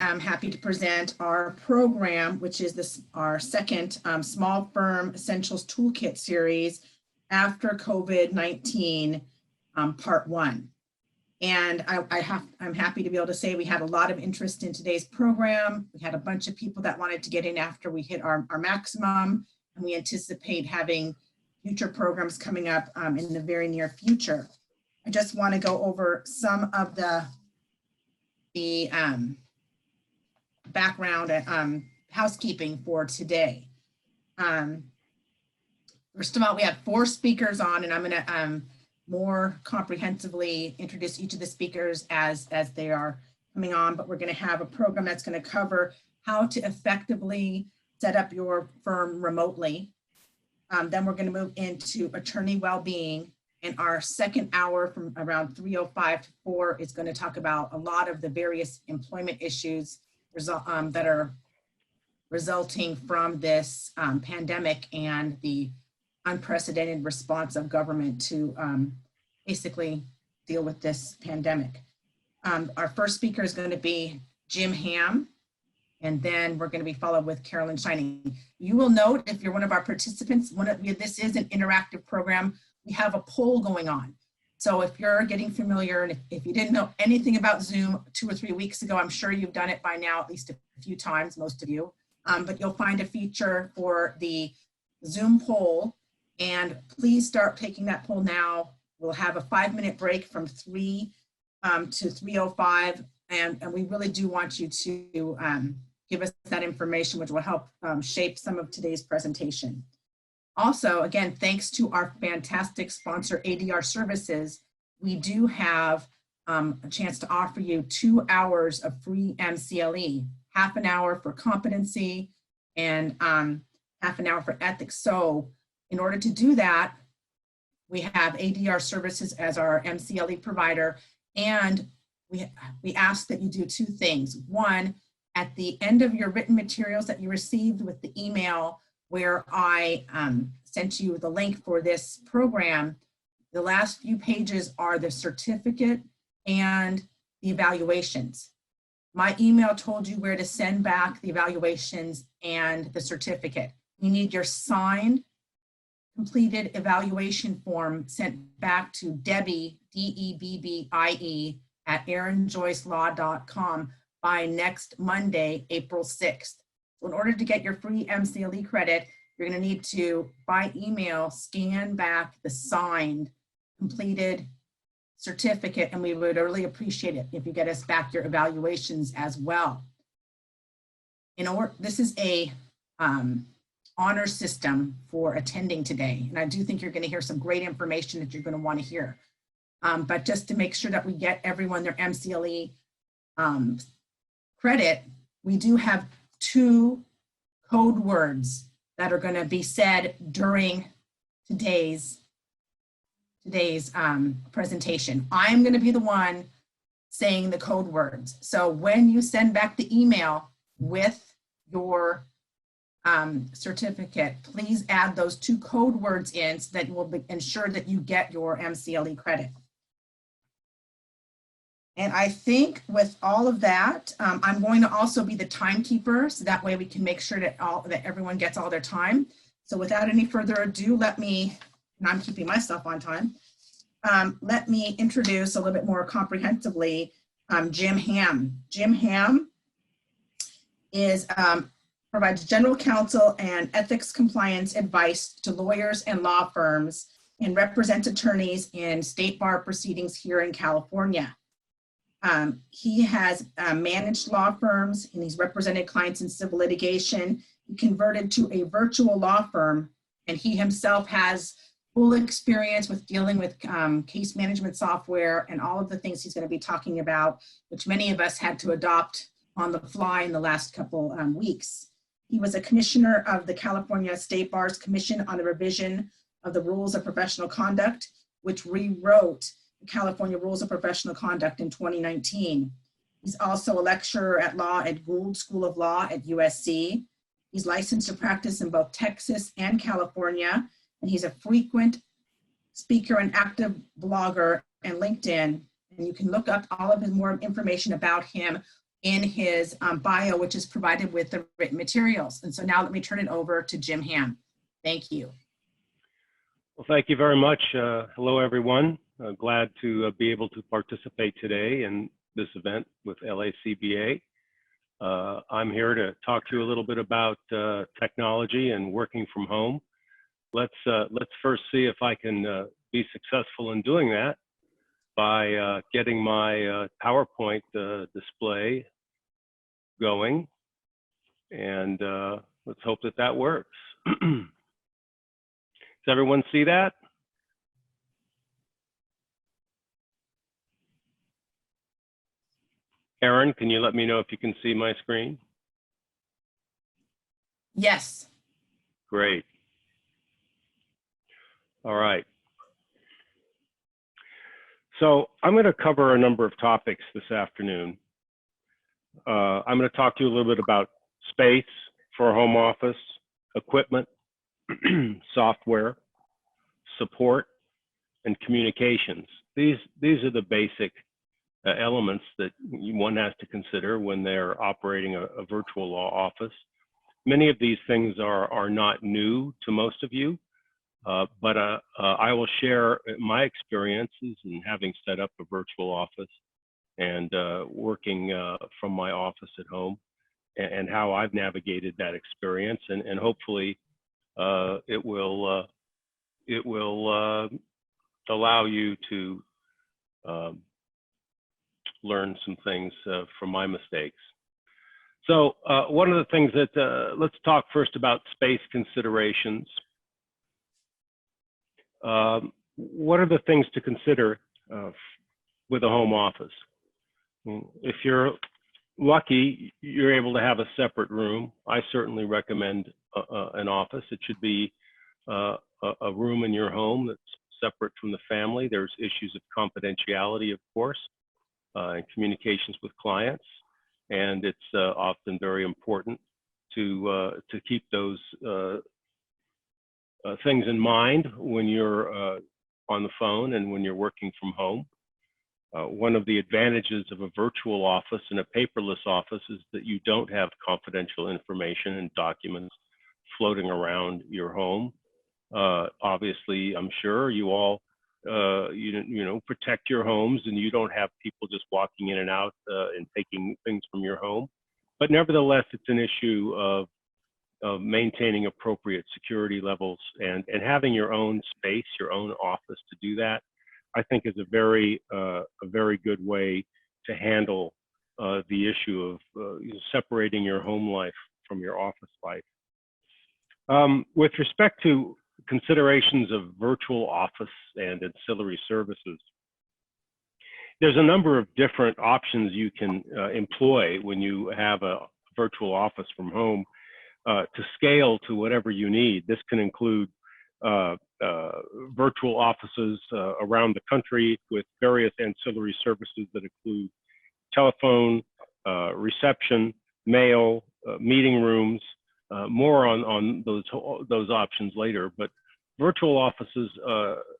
I'm happy to present our program, which is our second Small Firm Essentials Toolkit series after COVID-19, part 1. And I'm happy to be able to say we had a lot of interest in today's program. We had a bunch of people that wanted to get in after we hit our maximum, and we anticipate having future programs coming up in the very near future. I just want to go over some of the background and housekeeping for today. First of all, we have 4 speakers on, and I'm going to more comprehensively introduce each of the speakers as they are coming on, but we're going to have a program that's going to cover how to effectively set up your firm remotely. Then we're going to move into attorney well-being, and our second hour from around 3:05 to 4 is going to talk about a lot of the various employment issues that are resulting from this pandemic and the unprecedented response of government to basically deal with this pandemic. Our first speaker is going to be Jim Ham, and then we're going to be followed with Carolyn Shining. You will note, if you're one of our participants, this is an interactive program. We have a poll going on. So if you're getting familiar, and if you didn't know anything about Zoom 2 or 3 weeks ago, I'm sure you've done it by now at least a few times, most of you, but you'll find a feature for the Zoom poll, and please start taking that poll now. We'll have a 5-minute break from 3 to 3:05, and we really do want you to give us that information, which will help shape some of today's presentation. Also, again, thanks to our fantastic sponsor, ADR Services, we do have a chance to offer you 2 hours of free MCLE, half an hour for competency and half an hour for ethics. So in order to do that, we have ADR Services as our MCLE provider, and we ask that you do 2 things. One, at the end of your written materials that you received with the email where I sent you the link for this program, the last few pages are the certificate and the evaluations. My email told you where to send back the evaluations and the certificate. We need your signed, completed evaluation form sent back to Debbie, D-E-B-B-I-E, at aaronjoycelaw.com by next Monday, April 6th. So in order to get your free MCLE credit, you're going to need to, by email, scan back the signed, completed certificate, and we would really appreciate it if you get us back your evaluations as well. This is a honor system for attending today, and I do think you're going to hear some great information that you're going to want to hear. But just to make sure that we get everyone their MCLE credit, we do have 2 code words that are going to be said during today's presentation. I'm going to be the one saying the code words. So when you send back the email with your certificate, please add those 2 code words in so that will ensure that you get your MCLE credit. And I think with all of that, I'm going to also be the timekeeper, so that way we can make sure that everyone gets all their time. So without any further ado, and I'm keeping myself on time, let me introduce a little bit more comprehensively Jim Ham. Jim Ham provides general counsel and ethics compliance advice to lawyers and law firms and represents attorneys in state bar proceedings here in California. He has managed law firms, and he's represented clients in civil litigation. He converted to a virtual law firm, and he himself has full experience with dealing with case management software and all of the things he's going to be talking about, which many of us had to adopt on the fly in the last couple weeks. He was a commissioner of the California State Bar's Commission on the Revision of the Rules of Professional Conduct, which rewrote the California Rules of Professional Conduct in 2019. He's also a lecturer at law at Gould School of Law at USC. He's licensed to practice in both Texas and California, and he's a frequent speaker and active blogger and LinkedIn. And you can look up all of his more information about him in his bio, which is provided with the written materials. And so now let me turn it over to Jim Ham. Thank you. Well, thank you very much. Hello, everyone. Glad to be able to participate today in this event with LACBA. I'm here to talk to you a little bit about technology and working from home. Let's first see if I can be successful in doing that by getting my PowerPoint display going, and let's hope that that works. Does everyone see that? Erin, can you let me know if you can see my screen? Yes. Great. All right. So I'm going to cover a number of topics this afternoon. I'm going to talk to you a little bit about space for a home office, equipment, software, support, and communications. These are the basic elements that one has to consider when they're operating a virtual law office. Many of these things are not new to most of you, but I will share my experiences in having set up a virtual office and working from my office at home, and how I've navigated that experience, and hopefully it will allow you to learn some things from my mistakes. So one of the things that, let's talk first about space considerations. What are the things to consider with a home office? If you're lucky, you're able to have a separate room. I certainly recommend an office. It should be a room in your home that's separate from the family. There's issues of confidentiality, of course, and communications with clients, and it's often very important to keep those things in mind when you're on the phone and when you're working from home. One of the advantages of a virtual office and a paperless office is that you don't have confidential information and documents floating around your home. Obviously, I'm sure you all you know, protect your homes, and you don't have people just walking in and out and taking things from your home. But nevertheless, it's an issue of maintaining appropriate security levels, and having your own space, your own office to do that, I think is a very good way to handle the issue of separating your home life from your office life. With respect to considerations of virtual office and ancillary services, there's a number of different options you can employ when you have a virtual office from home to scale to whatever you need. This can include virtual offices around the country with various ancillary services that include telephone, reception, mail, meeting rooms. More on those options later, but virtual offices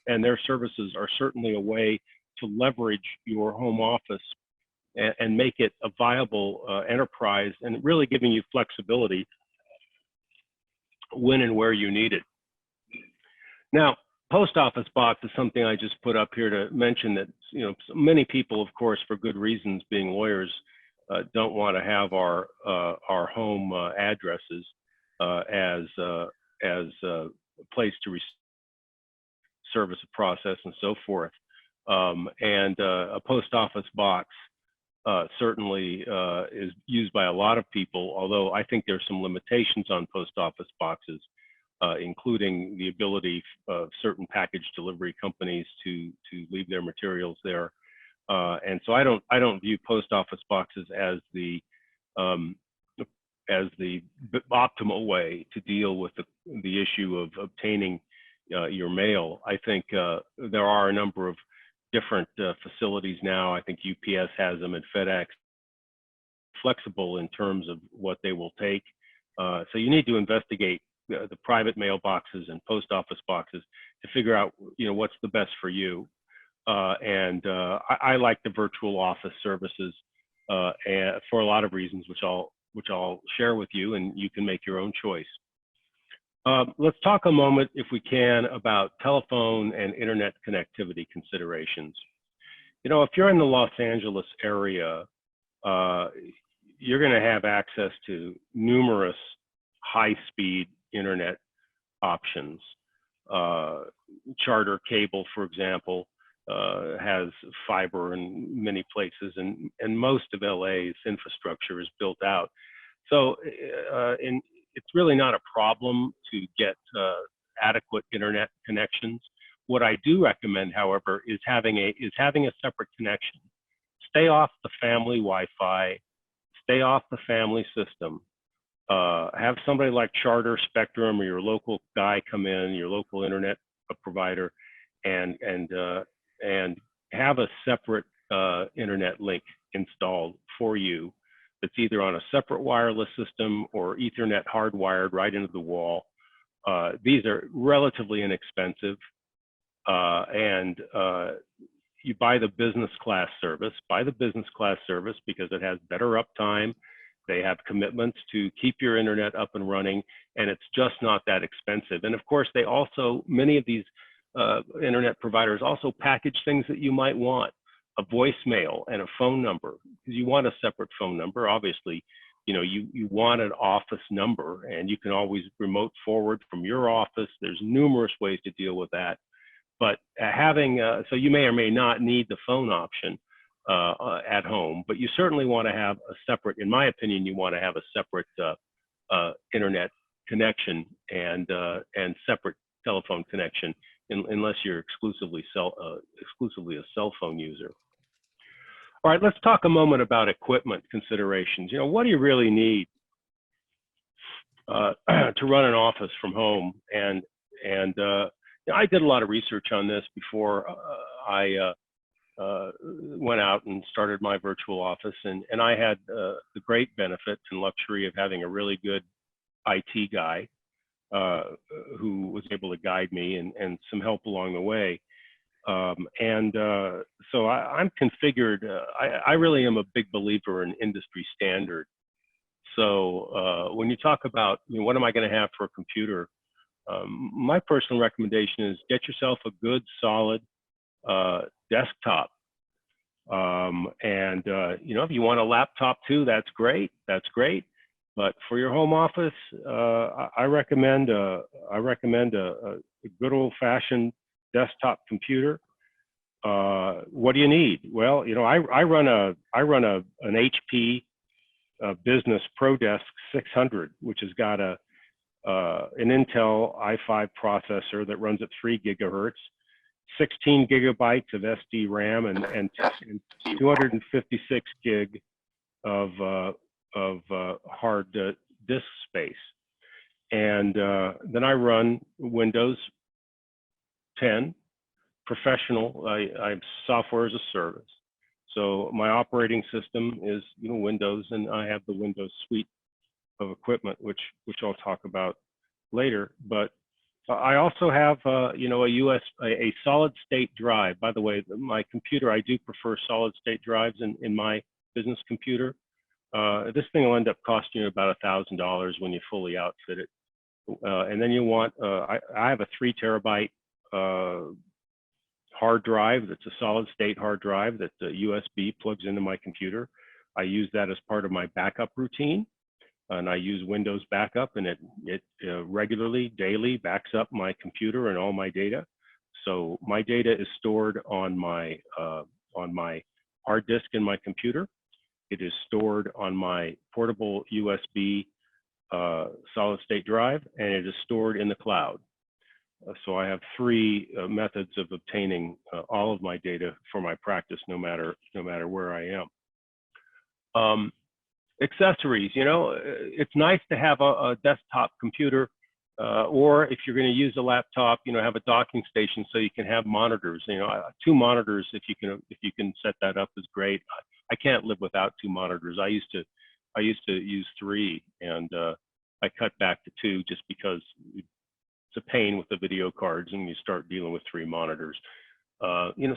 and their services are certainly a way to leverage your home office and make it a viable enterprise, and really giving you flexibility when and where you need it. Now, post office box is something I just put up here to mention that, you know, many people, of course, for good reasons, being lawyers, don't want to have our home addresses as a place to service a process and so forth. And a post office box certainly is used by a lot of people, although I think there's some limitations on post office boxes, including the ability of certain package delivery companies to leave their materials there. And so I don't view post office boxes as the optimal way to deal with the issue of obtaining your mail. I think there are a number of different facilities now. I think UPS has them, and FedEx, flexible in terms of what they will take. So you need to investigate the private mailboxes and post office boxes to figure out, you know, what's the best for you. I like the virtual office services and for a lot of reasons, which I'll share with you, and you can make your own choice. Let's talk a moment, if we can, about telephone and internet connectivity considerations. You know, if you're in the Los Angeles area, you're going to have access to numerous high-speed internet options. Charter cable, for example, has fiber in many places, and most of LA's infrastructure is built out. So it's really not a problem to get adequate internet connections. What I do recommend, however, is having a separate connection. Stay off the family Wi-Fi, stay off the family system. Have somebody like Charter, Spectrum, or your local guy come in, your local internet provider, and have a separate internet link installed for you that's either on a separate wireless system or Ethernet hardwired right into the wall. These are relatively inexpensive, and you buy the business class service. Buy the business class service because it has better uptime. They have commitments to keep your internet up and running, and it's just not that expensive. And of course, they also, many of these internet providers also package things that you might want, a voicemail and a phone number, because you want a separate phone number. Obviously, you know, you want an office number, and you can always remote forward from your office. There's numerous ways to deal with that. But having, so you may or may not need the phone option at home, but you certainly want to have a separate, in my opinion, you want to have a separate internet connection and separate telephone connection, unless you're exclusively a cell phone user. All right, let's talk a moment about equipment considerations. You know, what do you really need to run an office from home? And I did a lot of research on this before I went out and started my virtual office, and I had the great benefit and luxury of having a really good IT guy who was able to guide me and some help along the way. So I'm configured. I really am a big believer in industry standard. So when you talk about, you know, what am I going to have for a computer, my personal recommendation is get yourself a good, solid desktop. You know, if you want a laptop too, that's great. That's great. But for your home office, I recommend a good old-fashioned desktop computer. What do you need? Well, you know, I run an HP Business ProDesk 600, which has got an Intel i5 processor that runs at 3 gigahertz, 16 gigabytes of SD RAM, and 256 gig of hard disk space. And then I run Windows 10 Professional. I'm software as a service. So my operating system is, you know, Windows, and I have the Windows suite of equipment, which I'll talk about later. But I also have, you know, a solid state drive. By the way, my computer, I do prefer solid state drives in my business computer. This thing will end up costing you about $1,000 when you fully outfit it. And then you want, I have a 3 terabyte hard drive that's a solid state hard drive that the USB plugs into my computer. I use that as part of my backup routine. And I use Windows Backup, and it regularly, daily backs up my computer and all my data. So my data is stored on my hard disk in my computer. It is stored on my portable USB solid state drive, and it is stored in the cloud. So I have 3 methods of obtaining all of my data for my practice, no matter where I am. Accessories, you know, it's nice to have a desktop computer, or if you're going to use a laptop, you know, have a docking station so you can have monitors. You know, 2 monitors, if you can set that up, is great. I can't live without 2 monitors. I used to use 3, and I cut back to 2 just because it's a pain with the video cards, and you start dealing with 3 monitors.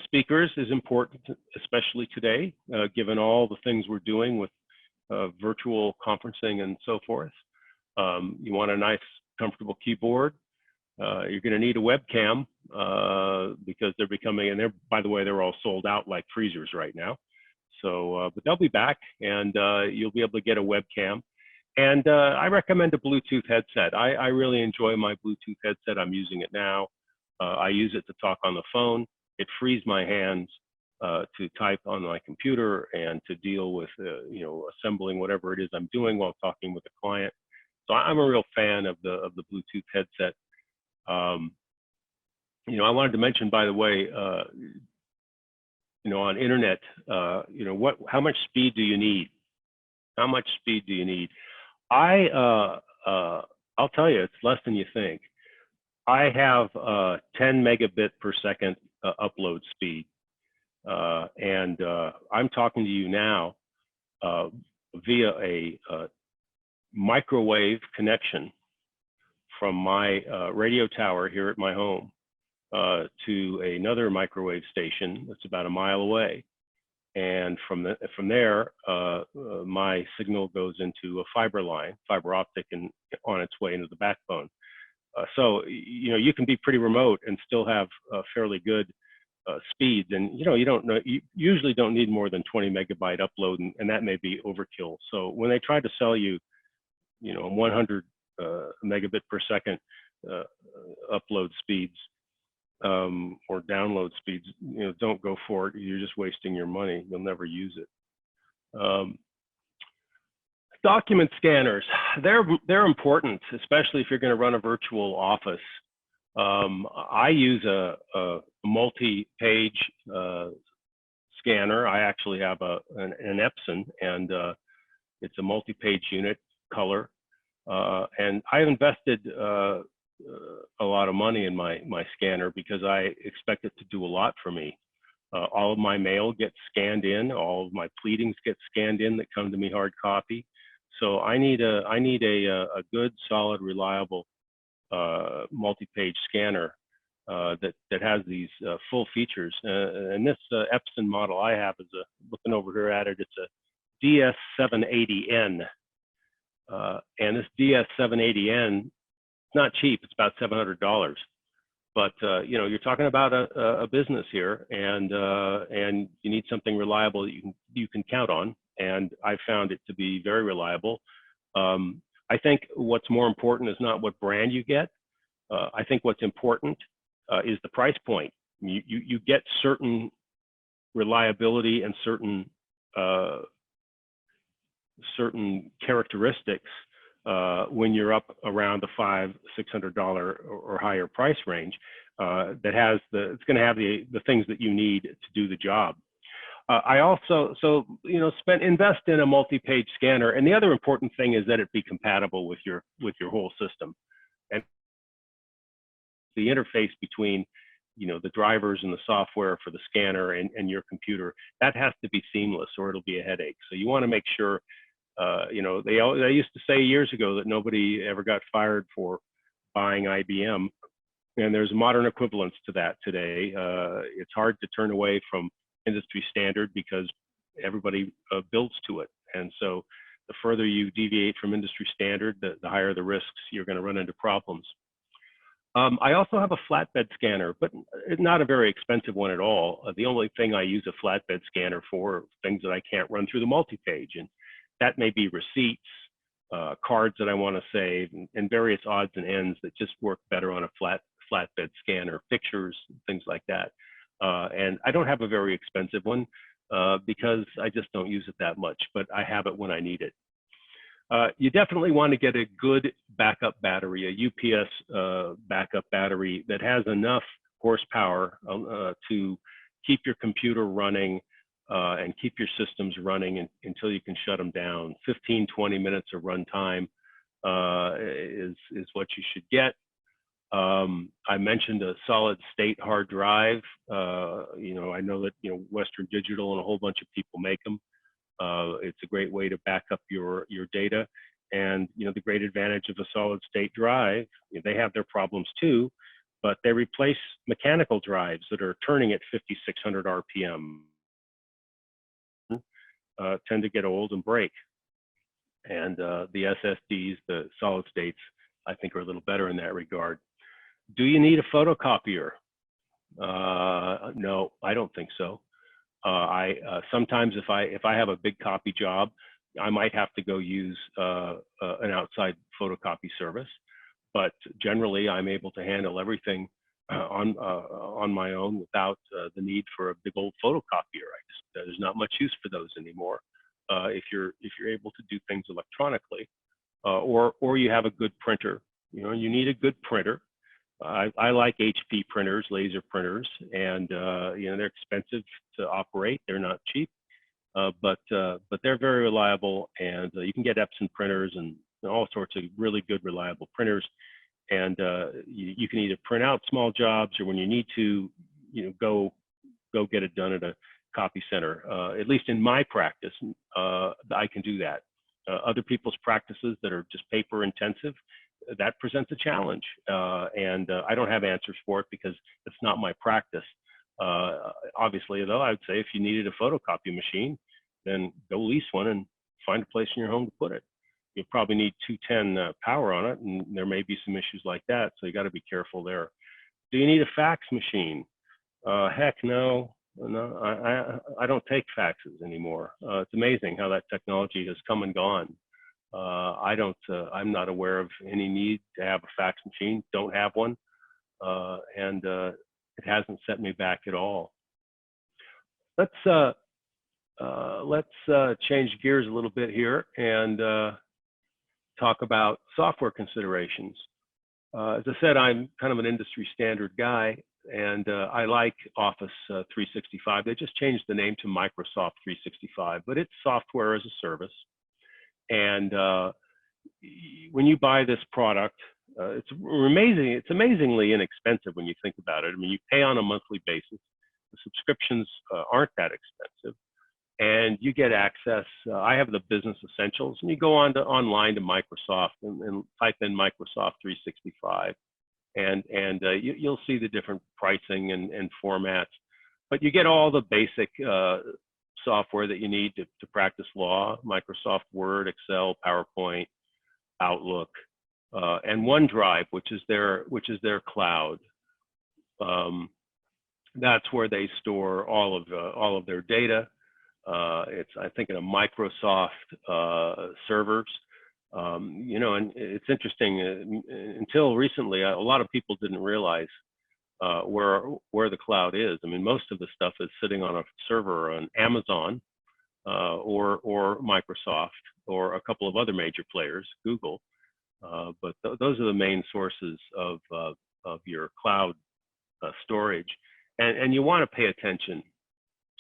Speakers is important, especially today, given all the things we're doing with virtual conferencing and so forth. You want a nice, comfortable keyboard. You're going to need a webcam because they're becoming, and by the way, they're all sold out like freezers right now. So, but they'll be back, and you'll be able to get a webcam. And I recommend a Bluetooth headset. I really enjoy my Bluetooth headset. I'm using it now. I use it to talk on the phone. It frees my hands to type on my computer and to deal with, assembling whatever it is I'm doing while talking with a client. So I'm a real fan of the Bluetooth headset. I wanted to mention, by the way, on internet, how much speed do you need? How much speed do you need? I'll tell you, it's less than you think. I have 10 megabit per second upload speed, and I'm talking to you now via a microwave connection from my radio tower here at my home to another microwave station that's about a mile away. And from there, my signal goes into a fiber optic, and on its way into the backbone. So you can be pretty remote and still have fairly good speeds. And you usually don't need more than 20 megabyte upload, and that may be overkill. So when they try to sell you, 100 megabit per second upload speeds, or download speeds, don't go for it. You're just wasting your money. You'll never use it. Document scanners, they're important, especially if you're going to run a virtual office. I use a multi-page scanner. I actually have an Epson, and it's a multi-page unit, color. And I've invested a lot of money in my scanner because I expect it to do a lot for me. All of my mail gets scanned in, all of my pleadings get scanned in that come to me hard copy. So I need a good, solid, reliable multi-page scanner that has these full features. And this Epson model I have is looking over here at it. It's a DS780N, and this DS780N, it's not cheap. It's about $700. But you're talking about a business here, and you need something reliable that you can count on. And I found it to be very reliable. I think what's more important is not what brand you get. I think what's important is the price point. You get certain reliability and certain characteristics when you're up around the $500–600 or higher price range. It's going to have the things that you need to do the job. I also invest in a multi-page scanner, and the other important thing is that it be compatible with your whole system, and the interface between the drivers and the software for the scanner and your computer, that has to be seamless, or it'll be a headache. So you want to make sure. They used to say years ago that nobody ever got fired for buying IBM, and there's modern equivalents to that today. It's hard to turn away from industry standard because everybody builds to it, and so the further you deviate from industry standard, the higher the risks you're going to run into problems. I also have a flatbed scanner, but not a very expensive one at all. The only thing I use a flatbed scanner for are things that I can't run through the multi-page, and that may be receipts, cards that I want to save, and various odds and ends that just work better on a flatbed scanner, pictures, things like that. And I don't have a very expensive one because I just don't use it that much, but I have it when I need it. You definitely want to get a good backup battery, a UPS backup battery that has enough horsepower to keep your computer running and keep your systems running until you can shut them down. 15–20 minutes of runtime is what you should get. I mentioned a solid state hard drive. I know that Western Digital and a whole bunch of people make them. It's a great way to back up your data. And the great advantage of a solid state drive, they have their problems too, but they replace mechanical drives that are turning at 5,600 RPM, tend to get old and break. And the SSDs, the solid states, I think are a little better in that regard. Do you need a photocopier? No, I don't think so. Sometimes if I have a big copy job, I might have to go use an outside photocopy service, but generally I'm able to handle everything on my own without the need for a big old photocopier. There's not much use for those anymore. If you're able to do things electronically, or you have a good printer, you need a good printer. I like HP printers, laser printers, and they're expensive to operate. They're not cheap, but they're very reliable, and you can get Epson printers and all sorts of really good, reliable printers. And you can either print out small jobs, or when you need to, go get it done at a copy center. At least in my practice, I can do that. Other people's practices that are just paper intensive, that presents a challenge, and I don't have answers for it because it's not my practice. Obviously, though, I would say if you needed a photocopy machine, then go lease one and find a place in your home to put it. You'll probably need 210 power on it, and there may be some issues like that, so you got to be careful there. Do you need a fax machine? Heck no. No, I don't take faxes anymore. It's amazing how that technology has come and gone. I'm not aware of any need to have a fax machine. Don't have one, and it hasn't set me back at all. Let's change gears a little bit here and talk about software considerations. As I said, I'm kind of an industry standard guy, and I like Office 365. They just changed the name to Microsoft 365, but it's software as a service. And when you buy this product, it's amazingly inexpensive when you think about it. I mean, you pay on a monthly basis. The subscriptions aren't that expensive, and you get access. I have the Business Essentials, and you go online to Microsoft and type in Microsoft 365, and you'll see the different pricing and formats. But you get all the basic software that you need to practice law: Microsoft Word, Excel, PowerPoint, Outlook, and OneDrive, which is their cloud. That's where they store all of their data. It's, I think, in a Microsoft servers. And it's interesting. Until recently, a lot of people didn't realize where the cloud is. I mean, most of the stuff is sitting on a server on Amazon or Microsoft or a couple of other major players, Google. But those are the main sources of your cloud storage, and you want to pay attention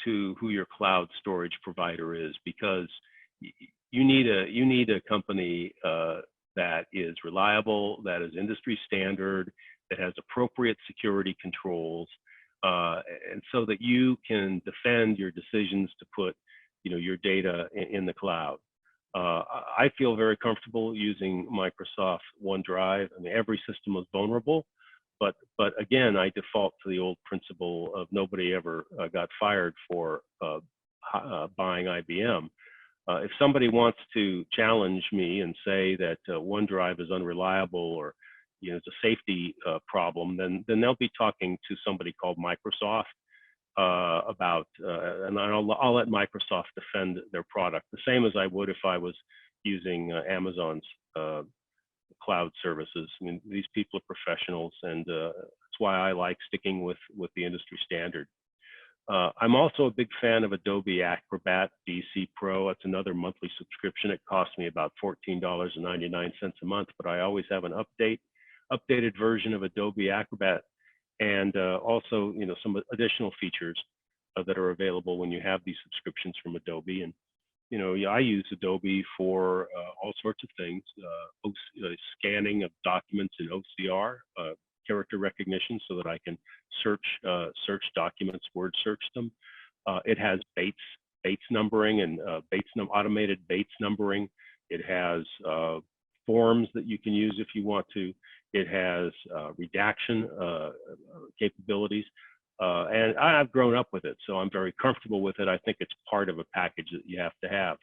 to who your cloud storage provider is, because you need a company that is reliable, that is industry standard, that has appropriate security controls, and so that you can defend your decisions to put your data in the cloud. I feel very comfortable using Microsoft OneDrive. I mean, every system is vulnerable, but again, I default to the old principle of nobody ever got fired for buying IBM. If somebody wants to challenge me and say that OneDrive is unreliable or it's a safety problem, then they'll be talking to somebody called Microsoft about, and I'll let Microsoft defend their product, the same as I would if I was using Amazon's cloud services. I mean, these people are professionals, and that's why I like sticking with the industry standard. I'm also a big fan of Adobe Acrobat DC Pro. It's another monthly subscription. It costs me about $14.99 a month, but I always have an updated version of Adobe Acrobat, and also some additional features that are available when you have these subscriptions from Adobe. And I use Adobe for all sorts of things: scanning of documents in OCR, character recognition, so that I can search documents, word search them. It has Bates numbering and automated Bates numbering. It has forms that you can use if you want to. It has redaction capabilities. And I've grown up with it, so I'm very comfortable with it. I think it's part of a package that you have to have.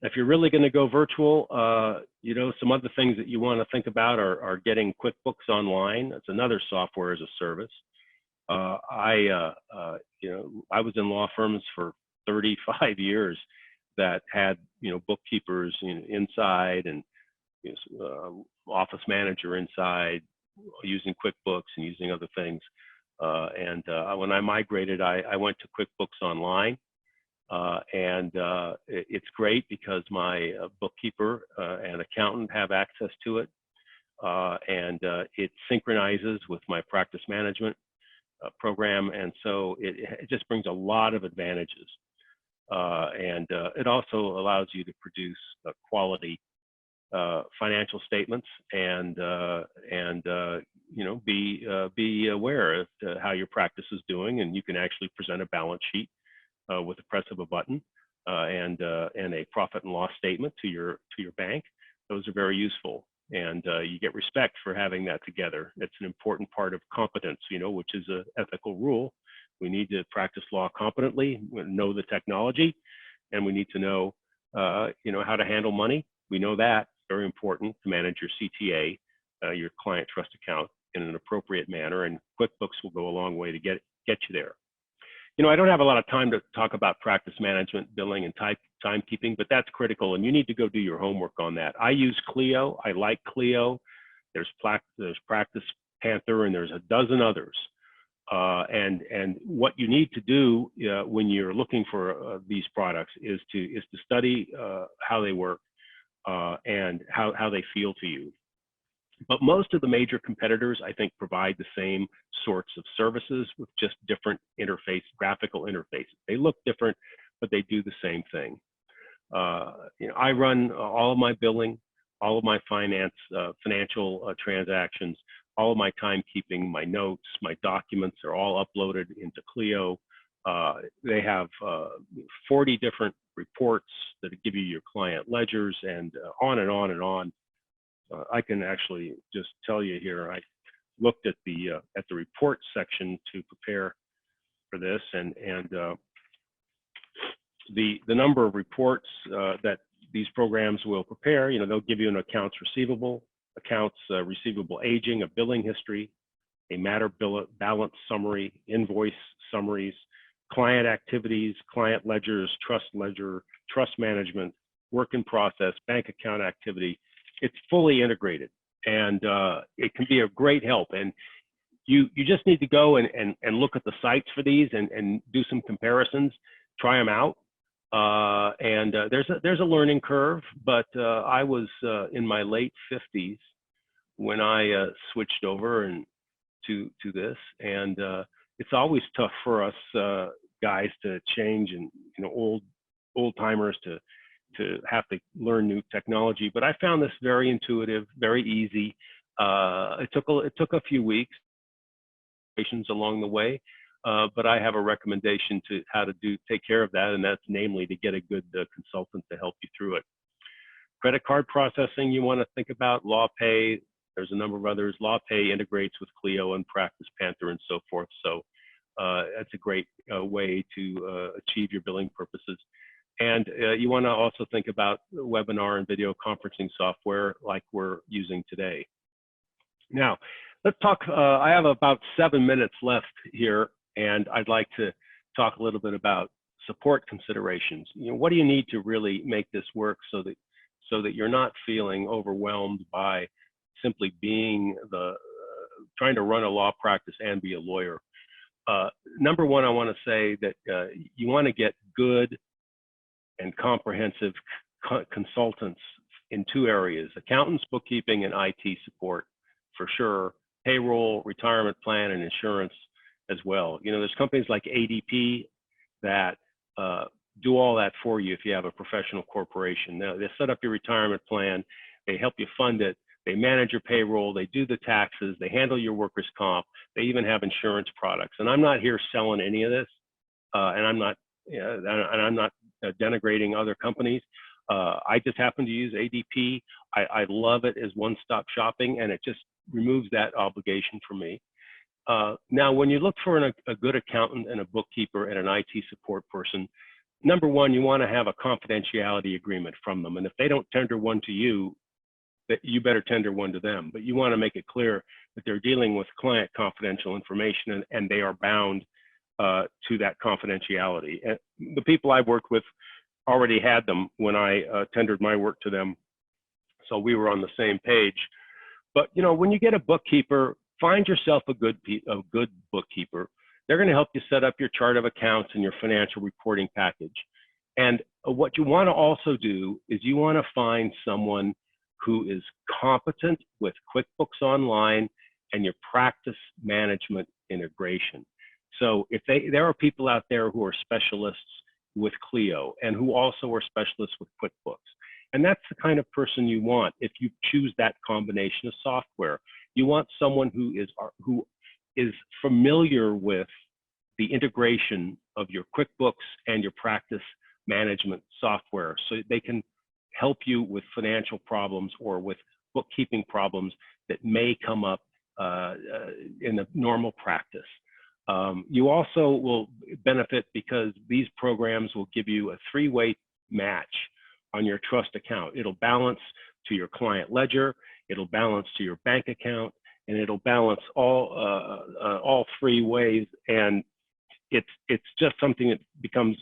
If you're really going to go virtual, you know, some other things that you want to think about are getting QuickBooks Online. That's another software as a service. You know, I was in law firms for 35 years that had, you know, bookkeepers inside and office manager inside using QuickBooks and using other things. When I migrated, I went to QuickBooks Online. It's great because my bookkeeper and accountant have access to it. It synchronizes with my practice management program. And so it just brings a lot of advantages. It also allows you to produce quality financial statements and you know, be aware of how your practice is doing, and you can actually present a balance sheet with the press of a button and a profit and loss statement to your bank. Those are very useful, and you get respect for having that together. It's an important part of competence, you know, which is an ethical rule. We need to practice law competently, know the technology, and we need to know, you know, how to handle money. We know that. Very important to manage your CTA, your client trust account, in an appropriate manner, and QuickBooks will go a long way to get you there. You know, I don't have a lot of time to talk about practice management, billing, and timekeeping, but that's critical, and you need to go do your homework on that. I use Clio. I like Clio. There's Practice Panther, and there's a dozen others. And what you need to do when you're looking for these products is to study how they work and how they feel to you. But most of the major competitors, I think, provide the same sorts of services with just different graphical interfaces. They look different, but they do the same thing. You know, I run all of my billing, all of my financial transactions, all of my timekeeping, my notes, my documents are all uploaded into Clio. They have 40 different reports that give you your client ledgers, and on and on and on. I can actually just tell you here, I looked at the reports section to prepare for this, and the number of reports that these programs will prepare, you know, they'll give you an accounts receivable aging, a billing history, a matter balance summary, invoice summaries, client activities, client ledgers, trust ledger, trust management, work in process, bank account activity. It's fully integrated, and it can be a great help. And you just need to go and look at the sites for these and do some comparisons, try them out. There's a learning curve, but I was in my late 50s when I switched over to this, and it's always tough for us guys to change, and you know, old timers to have to learn new technology. But I found this very intuitive, very easy. It took a few weeks along the way, but I have a recommendation to how to take care of that, and that's namely to get a good consultant to help you through it. Credit card processing, you want to think about LawPay. There's a number of others. LawPay integrates with Clio and Practice Panther and so forth. So that's a great way to achieve your billing purposes. And you want to also think about webinar and video conferencing software like we're using today. Now, let's talk. I have about 7 minutes left here, and I'd like to talk a little bit about support considerations. You know, what do you need to really make this work so that you're not feeling overwhelmed by simply being trying to run a law practice and be a lawyer? Number one, I want to say that you want to get good and comprehensive consultants in 2 areas: accountants, bookkeeping, and IT support for sure. Payroll, retirement plan, and insurance as well. You know, there's companies like ADP that do all that for you if you have a professional corporation. Now, they set up your retirement plan, they help you fund it, they manage your payroll, they do the taxes, they handle your workers' comp, they even have insurance products. And I'm not here selling any of this, and I'm not denigrating other companies. I just happen to use ADP. I love it as one-stop shopping, and it just removes that obligation for me. Now, when you look for a good accountant and a bookkeeper and an IT support person, number one, you want to have a confidentiality agreement from them. And if they don't tender one to you, that you better tender one to them. But you want to make it clear that they're dealing with client confidential information, and they are bound to that confidentiality. And the people I've worked with already had them when I tendered my work to them, so we were on the same page. But when you get a bookkeeper, find yourself a good bookkeeper. They're going to help you set up your chart of accounts and your financial reporting package. And what you want to also do is you want to find someone who is competent with QuickBooks Online and your practice management integration. So if there are people out there who are specialists with Clio and who also are specialists with QuickBooks, and that's the kind of person you want if you choose that combination of software. You want someone who is familiar with the integration of your QuickBooks and your practice management software, so they can help you with financial problems or with bookkeeping problems that may come up in the normal practice. You also will benefit because these programs will give you a three-way match on your trust account. It'll balance to your client ledger, it'll balance to your bank account, and it'll balance all three ways. And it's just something that becomes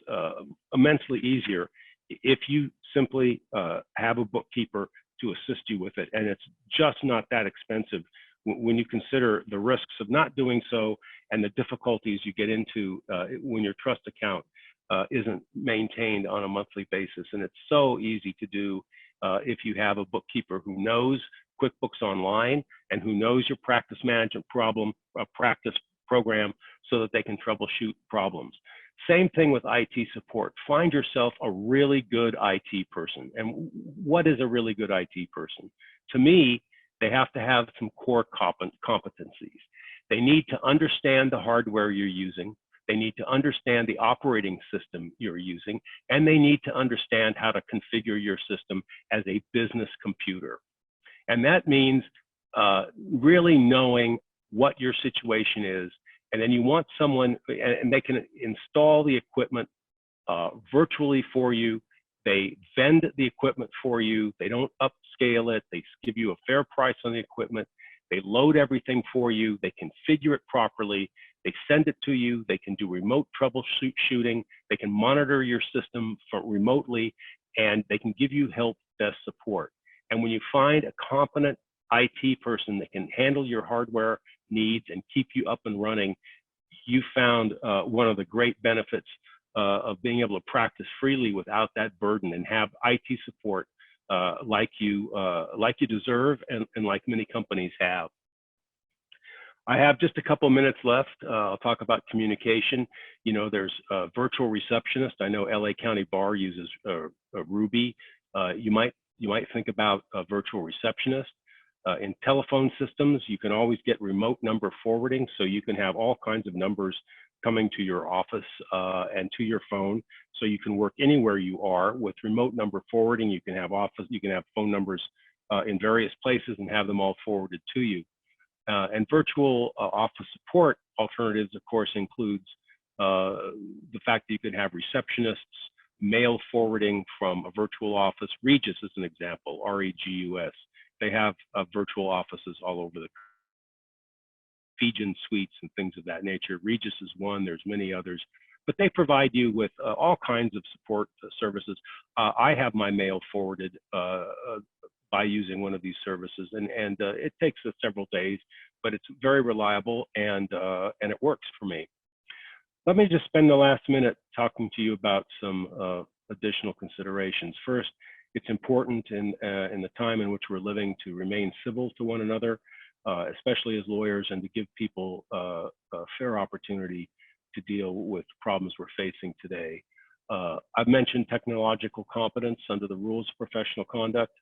immensely easier if you simply have a bookkeeper to assist you with it. And it's just not that expensive when you consider the risks of not doing so and the difficulties you get into when your trust account isn't maintained on a monthly basis. And it's so easy to do if you have a bookkeeper who knows QuickBooks Online and who knows your practice management practice program, so that they can troubleshoot problems. Same thing with IT support. Find yourself a really good IT person. And what is a really good IT person? To me, they have to have some core competencies. They need to understand the hardware you're using. They need to understand the operating system you're using, and they need to understand how to configure your system as a business computer. And that means really knowing what your situation is. And then you want someone, and they can install the equipment virtually for you. They vend the equipment for you. They don't upscale it. They give you a fair price on the equipment. They load everything for you. They configure it properly. They send it to you. They can do remote troubleshooting. They can monitor your system remotely, and they can give you help desk support. And when you find a competent IT person that can handle your hardware needs and keep you up and running, you found one of the great benefits of being able to practice freely without that burden and have IT support like you deserve and like many companies have. I have just a couple minutes left. I'll talk about communication. There's a virtual receptionist. I know LA County Bar uses Ruby. You might think about a virtual receptionist. In telephone systems, you can always get remote number forwarding, so you can have all kinds of numbers coming to your office and to your phone, so you can work anywhere you are. With remote number forwarding, you can have phone numbers in various places and have them all forwarded to you. And virtual office support alternatives, of course, includes the fact that you can have receptionists, mail forwarding from a virtual office. Regus is an example, R-E-G-U-S. They have virtual offices all over the Fijian suites and things of that nature. Regus is one, there's many others, but they provide you with all kinds of support services. I have my mail forwarded by using one of these services, and it takes us several days, but it's very reliable and it works for me. Let me just spend the last minute talking to you about some additional considerations. First, it's important in the time in which we're living to remain civil to one another, especially as lawyers, and to give people a fair opportunity to deal with problems we're facing today. I've mentioned technological competence under the rules of professional conduct.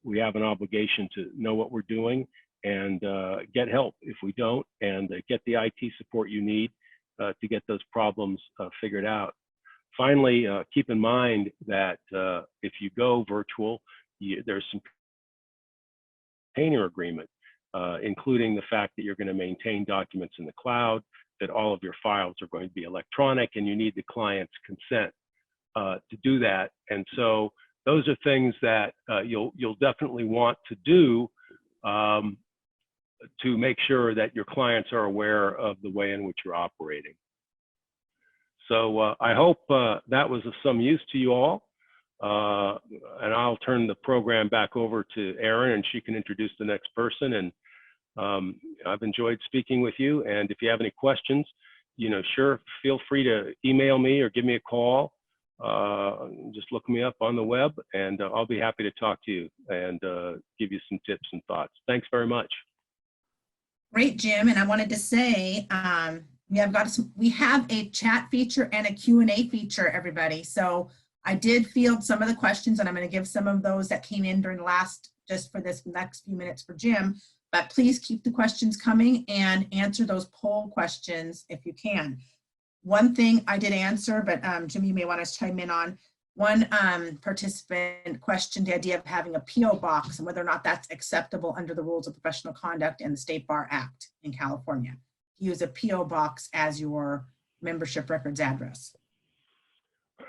We have an obligation to know what we're doing and get help if we don't, and get the IT support you need to get those problems figured out. Finally, keep in mind that if you go virtual, there's some container agreement, including the fact that you're going to maintain documents in the cloud, that all of your files are going to be electronic, and you need the client's consent to do that. And so those are things that you'll definitely want to do to make sure that your clients are aware of the way in which you're operating. So I hope that was of some use to you all. And I'll turn the program back over to Erin, and she can introduce the next person. And I've enjoyed speaking with you. And if you have any questions, sure, feel free to email me or give me a call. Just look me up on the web, and I'll be happy to talk to you and give you some tips and thoughts. Thanks very much. Great, Jim. And I wanted to say, we have a chat feature and a Q&A feature, everybody. So I did field some of the questions, and I'm going to give some of those that came in during the just for this next few minutes for Jim. But please keep the questions coming and answer those poll questions if you can. One thing I did answer, but Jim, you may want to chime in on. One participant questioned the idea of having a PO box and whether or not that's acceptable under the rules of professional conduct and the State Bar Act in California. Use a PO box as your membership records address.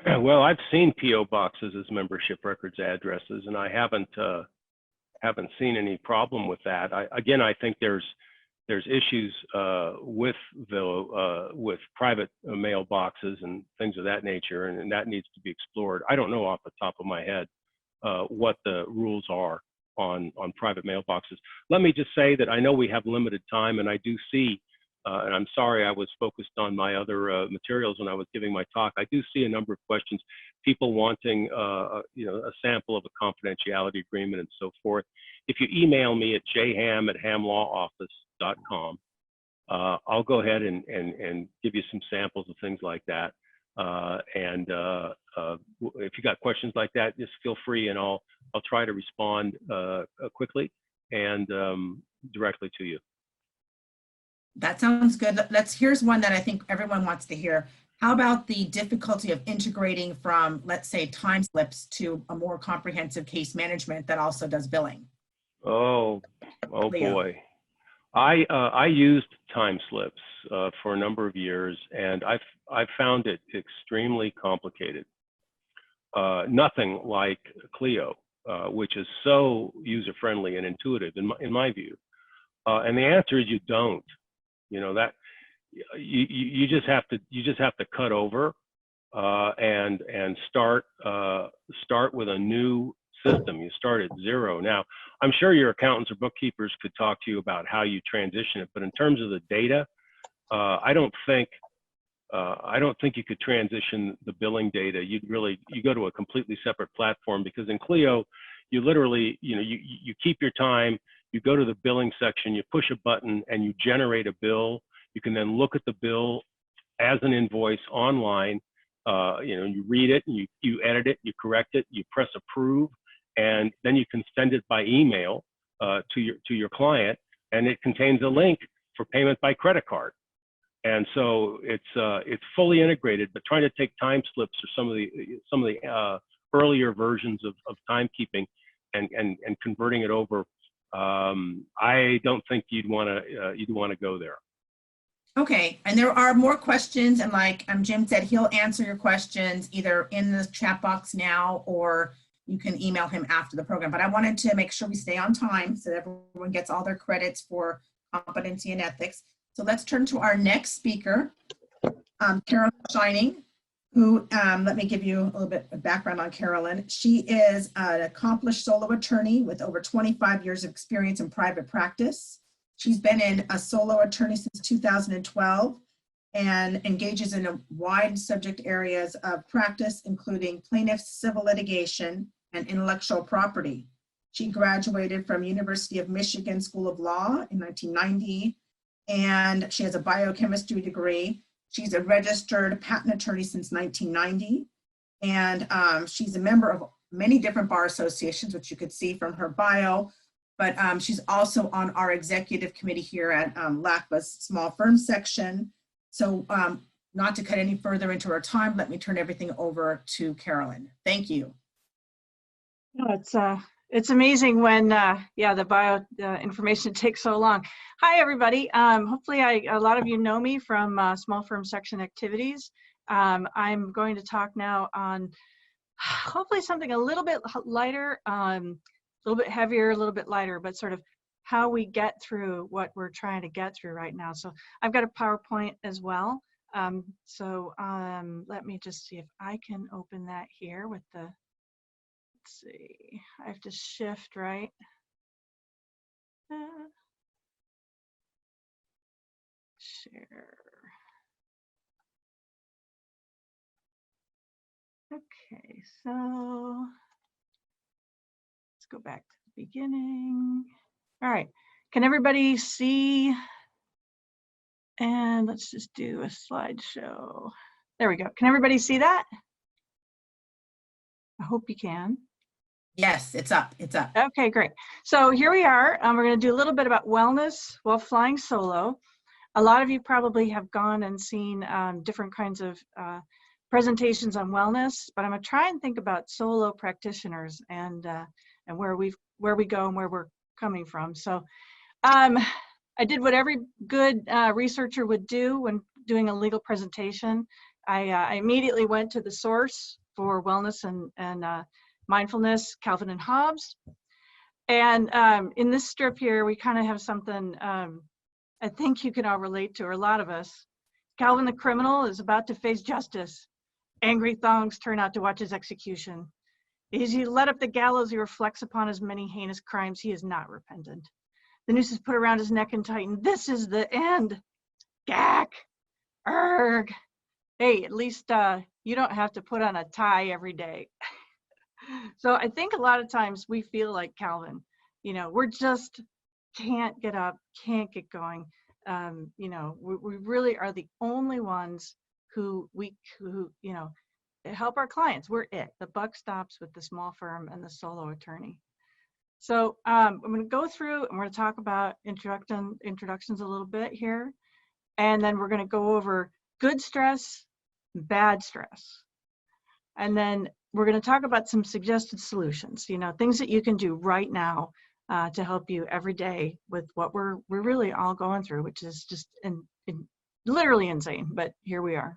Well, I've seen PO boxes as membership records addresses, and I haven't seen any problem with that. Again, I think there's issues with private mailboxes and things of that nature, and that needs to be explored. I don't know off the top of my head what the rules are on private mailboxes. Let me just say that I know we have limited time, and I do see, and I'm sorry I was focused on my other materials when I was giving my talk. I do see a number of questions, people wanting a sample of a confidentiality agreement and so forth. If you email me at jham@hamlawoffice.com, I'll go ahead and give you some samples of things like that. If you got questions like that, just feel free, and I'll try to respond quickly and directly to you. That sounds good. Here's one that I think everyone wants to hear. How about the difficulty of integrating from, let's say, time slips to a more comprehensive case management that also does billing? Oh boy. I used time slips for a number of years, and I've found it extremely complicated. Nothing like Clio, which is so user-friendly and intuitive in my view. And the answer is you don't. That you just have to cut over and start with a new system. You start at zero. Now, I'm sure your accountants or bookkeepers could talk to you about how you transition it, but in terms of the data, I don't think you could transition the billing data. You go to a completely separate platform, because in Clio, you literally, you keep your time. You go to the billing section, you push a button, and you generate a bill. You can then look at the bill as an invoice online. You read it, and you edit it, you correct it, you press approve, and then you can send it by email to your client, and it contains a link for payment by credit card. And so it's fully integrated. But trying to take time slips or some of the earlier versions of timekeeping and converting it over, I don't think you'd want to go there. Okay, and there are more questions, and like Jim said, he'll answer your questions either in the chat box now, or you can email him after the program. But I wanted to make sure we stay on time so that everyone gets all their credits for competency and ethics. So let's turn to our next speaker, Carolyn Shining, who, let me give you a little bit of background on Carolyn. She is an accomplished solo attorney with over 25 years of experience in private practice. She's been a solo attorney since 2012 and engages in a wide subject areas of practice, including plaintiffs, civil litigation, and intellectual property. She graduated from University of Michigan School of Law in 1990, and she has a biochemistry degree. She's a registered patent attorney since 1990, and she's a member of many different bar associations, which you could see from her bio, but she's also on our executive committee here at LACBA's small firm section. So not to cut any further into our time, let me turn everything over to Carolyn. Thank you. No, it's amazing when the bio information takes so long. Hi everybody. Hopefully a lot of you know me from small firm section activities. I'm going to talk now on hopefully something a little bit lighter, a little bit heavier, a little bit lighter, but sort of how we get through what we're trying to get through right now. So I've got a PowerPoint as well. Let me just see if I can open that here with the, let's see, I have to shift, right? Share. Okay, so let's go back to the beginning. All right, can everybody see? And let's just do a slideshow. There we go. Can everybody see that? I hope you can. Yes, it's up. It's up. Okay, great. So here we are. We're going to do a little bit about wellness while flying solo. A lot of you probably have gone and seen different kinds of presentations on wellness, but I'm going to try and think about solo practitioners and where we go and where we're coming from. So I did what every good researcher would do when doing a legal presentation. I immediately went to the source for wellness and mindfulness, Calvin and Hobbes. And in this strip here, we kind of have something I think you can all relate to, or a lot of us. Calvin the criminal is about to face justice. Angry thongs turn out to watch his execution. As he led up the gallows, he reflects upon his many heinous crimes. He is not repentant. The noose is put around his neck and tightened. This is the end. Gack. Erg. Hey, at least you don't have to put on a tie every day. So I think a lot of times we feel like Calvin, you know, we're just can't get up, can't get going. You know, we really are the only ones who you know, help our clients. We're it. The buck stops with the small firm and the solo attorney. So I'm going to go through and we're going to talk about introductions a little bit here. And then we're going to go over good stress, bad stress. And then we're going to talk about some suggested solutions, you know, things that you can do right now to help you every day with what we're really all going through, which is just literally insane, but here we are.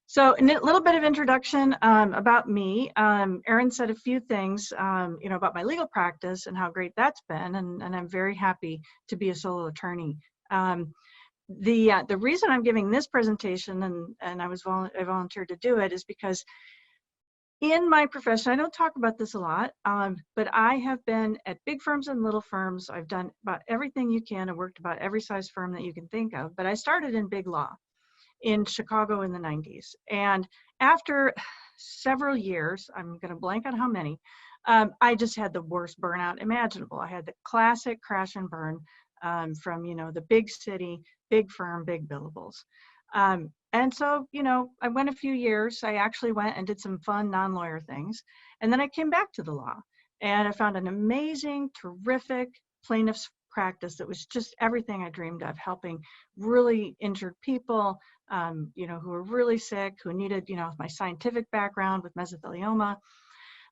So a little bit of introduction about me. Erin said a few things, you know, about my legal practice and how great that's been, and I'm very happy to be a solo attorney. The reason I'm giving this presentation and I volunteered to do it is because in my profession, I don't talk about this a lot, but I have been at big firms and little firms. I've done about everything you can. I worked about every size firm that you can think of, but I started in big law in Chicago in the 90s. And after several years, I'm going to blank on how many, I just had the worst burnout imaginable. I had the classic crash and burn from, you know, the big city, big firm, big billables. And so, you know, I went a few years. I actually went and did some fun non-lawyer things. And then I came back to the law and I found an amazing, terrific plaintiff's practice that was just everything I dreamed of, helping really injured people, you know, who were really sick, who needed, you know, my scientific background with mesothelioma.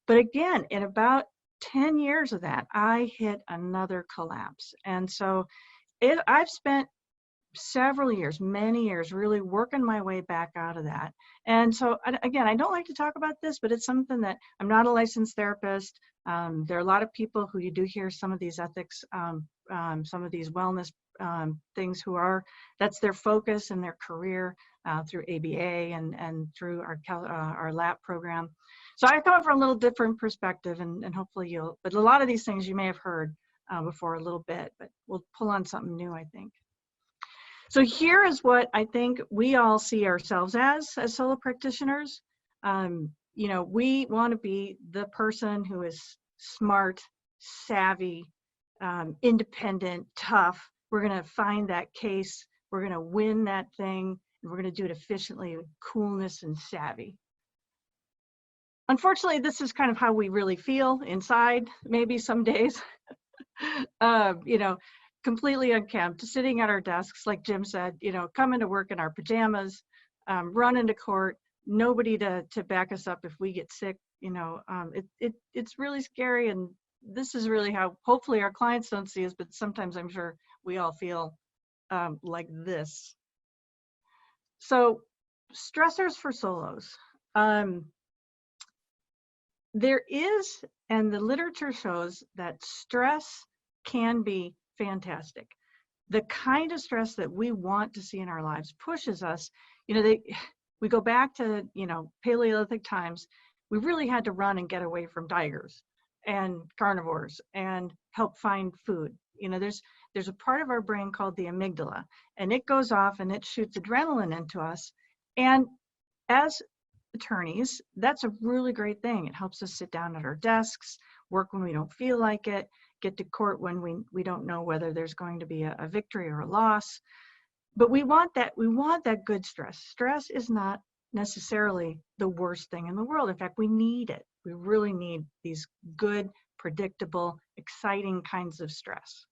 But again, in about 10 years of that, I hit another collapse. And so I've spent several years, many years, really working my way back out of that. And so again, I don't like to talk about this, but it's something that I'm not a licensed therapist. There are a lot of people who you do hear some of these ethics, some of these wellness things who are, that's their focus and their career through ABA and through our LAP program. So I come from a little different perspective and hopefully but a lot of these things you may have heard before a little bit, but we'll pull on something new, I think. So here is what I think we all see ourselves as solo practitioners. You know, we want to be the person who is smart, savvy, independent, tough. We're going to find that case. We're going to win that thing. And we're going to do it efficiently with coolness and savvy. Unfortunately, this is kind of how we really feel inside, maybe some days. You know, completely unkempt, sitting at our desks, like Jim said, you know, coming to work in our pajamas, run into court, nobody to back us up if we get sick. You know, it's really scary, and this is really how hopefully our clients don't see us, but sometimes I'm sure we all feel like this. So stressors for solos. There is, and the literature shows that stress can be fantastic. The kind of stress that we want to see in our lives pushes us. You know, we go back to, you know, Paleolithic times. We really had to run and get away from tigers and carnivores and help find food. You know, there's a part of our brain called the amygdala, and it goes off and it shoots adrenaline into us. And as attorneys, that's a really great thing. It helps us sit down at our desks, work when we don't feel like it, get to court when we don't know whether there's going to be a victory or a loss. But we want that good stress. Stress is not necessarily the worst thing in the world. In fact, we need it. We really need these good, predictable, exciting kinds of stress.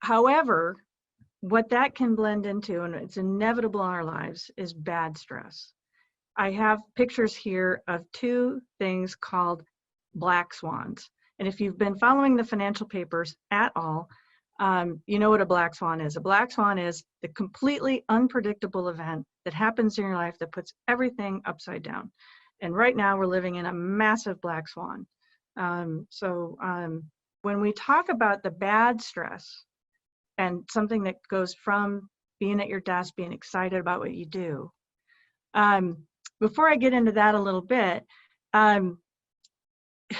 However, what that can blend into, and it's inevitable in our lives, is bad stress. I have pictures here of two things called black swans. And if you've been following the financial papers at all, you know what a black swan is. A black swan is the completely unpredictable event that happens in your life that puts everything upside down. And right now we're living in a massive black swan. When we talk about the bad stress, and something that goes from being at your desk, being excited about what you do. Before I get into that a little bit,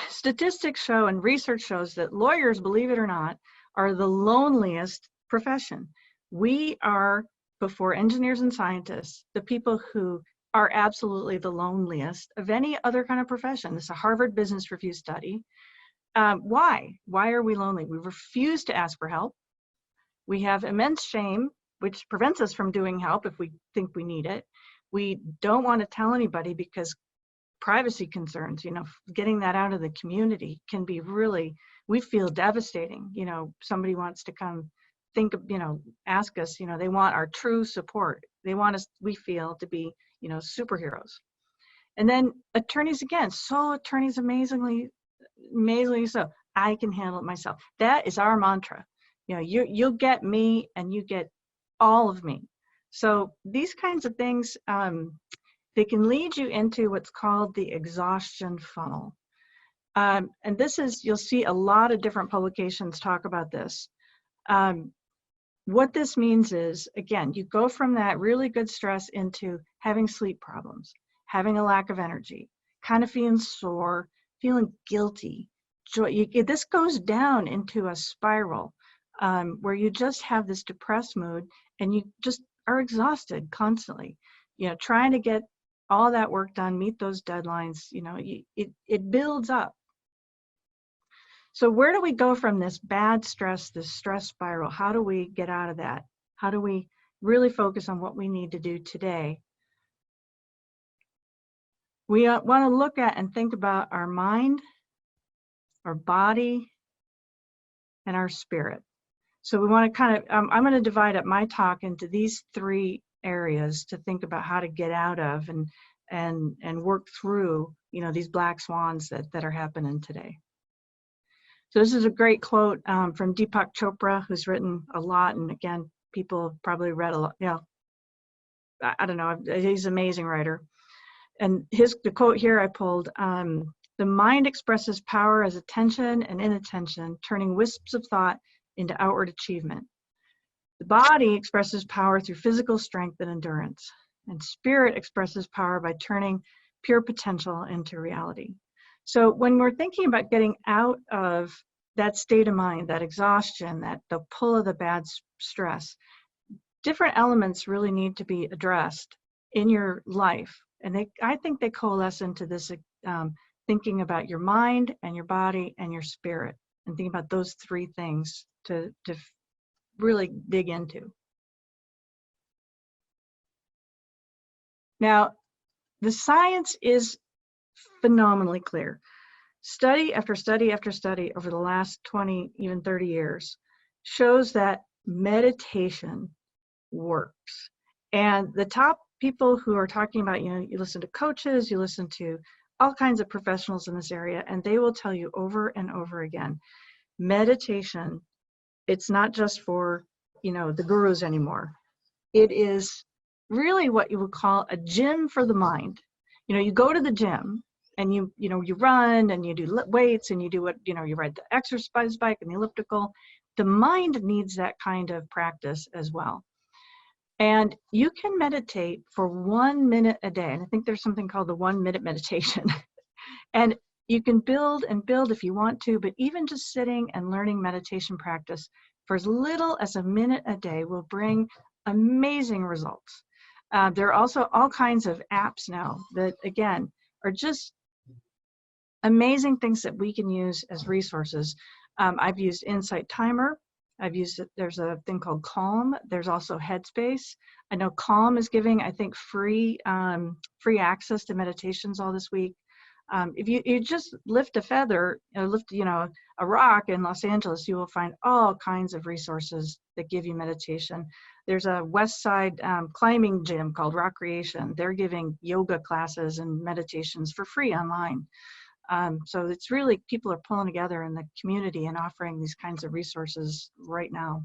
statistics show and research shows that lawyers, believe it or not, are the loneliest profession. We are, before engineers and scientists, the people who are absolutely the loneliest of any other kind of profession. This is a Harvard Business Review study. Why? Why are we lonely? We refuse to ask for help. We have immense shame, which prevents us from doing help if we think we need it. We don't want to tell anybody because privacy concerns, you know, getting that out of the community can be really, we feel devastating. You know, somebody wants to come think of, you know, ask us, you know, they want our true support. They want us, we feel, to be, you know, superheroes. And then attorneys, again, sole attorneys, amazingly so. I can handle it myself. That is our mantra. You know, you'll get me and you get all of me. So these kinds of things, they can lead you into what's called the exhaustion funnel. And this is, you'll see a lot of different publications talk about this. What this means is, again, you go from that really good stress into having sleep problems, having a lack of energy, kind of feeling sore, feeling guilty. This goes down into a spiral. Where you just have this depressed mood and you just are exhausted constantly, you know, trying to get all that work done, meet those deadlines, you know, it builds up. So where do we go from this bad stress, this stress spiral? How do we get out of that? How do we really focus on what we need to do today? We want to look at and think about our mind, our body, and our spirit. So we want to kind of, I'm going to divide up my talk into these three areas to think about how to get out of and work through, you know, these black swans that are happening today. So this is a great quote from Deepak Chopra, who's written a lot. And again, people have probably read a lot, you know, I don't know, he's an amazing writer. And the quote here I pulled, the mind expresses power as attention and inattention, turning wisps of thought into outward achievement. The body expresses power through physical strength and endurance, and spirit expresses power by turning pure potential into reality. So when we're thinking about getting out of that state of mind, that exhaustion, the pull of the bad stress, different elements really need to be addressed in your life. And I think they coalesce into this thinking about your mind and your body and your spirit, and thinking about those three things to really dig into. Now, the science is phenomenally clear. Study after study after study over the last 20, even 30 years shows that meditation works. And the top people who are talking about, you listen to coaches, you listen to all kinds of professionals in this area, and they will tell you over and over again, meditation, it's not just for, the gurus anymore. It is really what you would call a gym for the mind. You go to the gym and you run and you do weights and you do you ride the exercise bike and the elliptical. The mind needs that kind of practice as well. And you can meditate for 1 minute a day. And I think there's something called the 1 minute meditation. And you can build and build if you want to, but even just sitting and learning meditation practice for as little as a minute a day will bring amazing results. There are also all kinds of apps now that, again, are just amazing things that we can use as resources. I've used Insight Timer. There's a thing called Calm. There's also Headspace. I know Calm is giving, I think, free access to meditations all this week. If you just lift a feather, lift a rock in Los Angeles, you will find all kinds of resources that give you meditation. There's a West Side climbing gym called Rock Creation. They're giving yoga classes and meditations for free online. So it's really, people are pulling together in the community and offering these kinds of resources right now.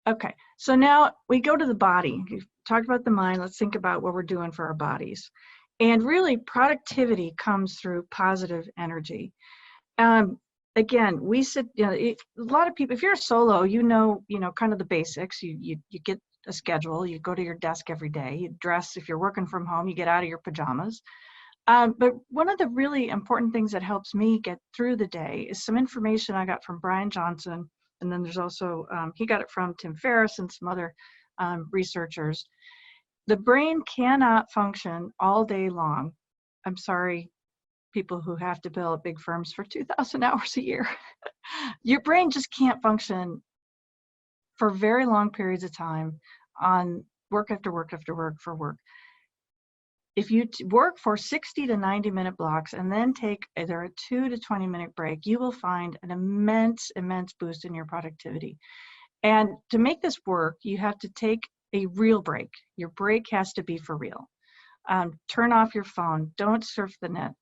Okay, so now we go to the body. We've talked about the mind. Let's think about what we're doing for our bodies. And really, productivity comes through positive energy. Again, we sit, a lot of people, if you're a solo, kind of the basics. You get a schedule, you go to your desk every day, you dress, if you're working from home, you get out of your pajamas. But one of the really important things that helps me get through the day is some information I got from Brian Johnson. And then there's also, he got it from Tim Ferriss and some other researchers. The brain cannot function all day long. I'm sorry, people who have to bill at big firms for 2,000 hours a year. Your brain just can't function for very long periods of time on work after work after work for work. If you work for 60 to 90 minute blocks and then take either a 2 to 20 minute break, you will find an immense boost in your productivity. And to make this work, you have to take a real break. Your break has to be for real. Turn off your phone, don't surf the net.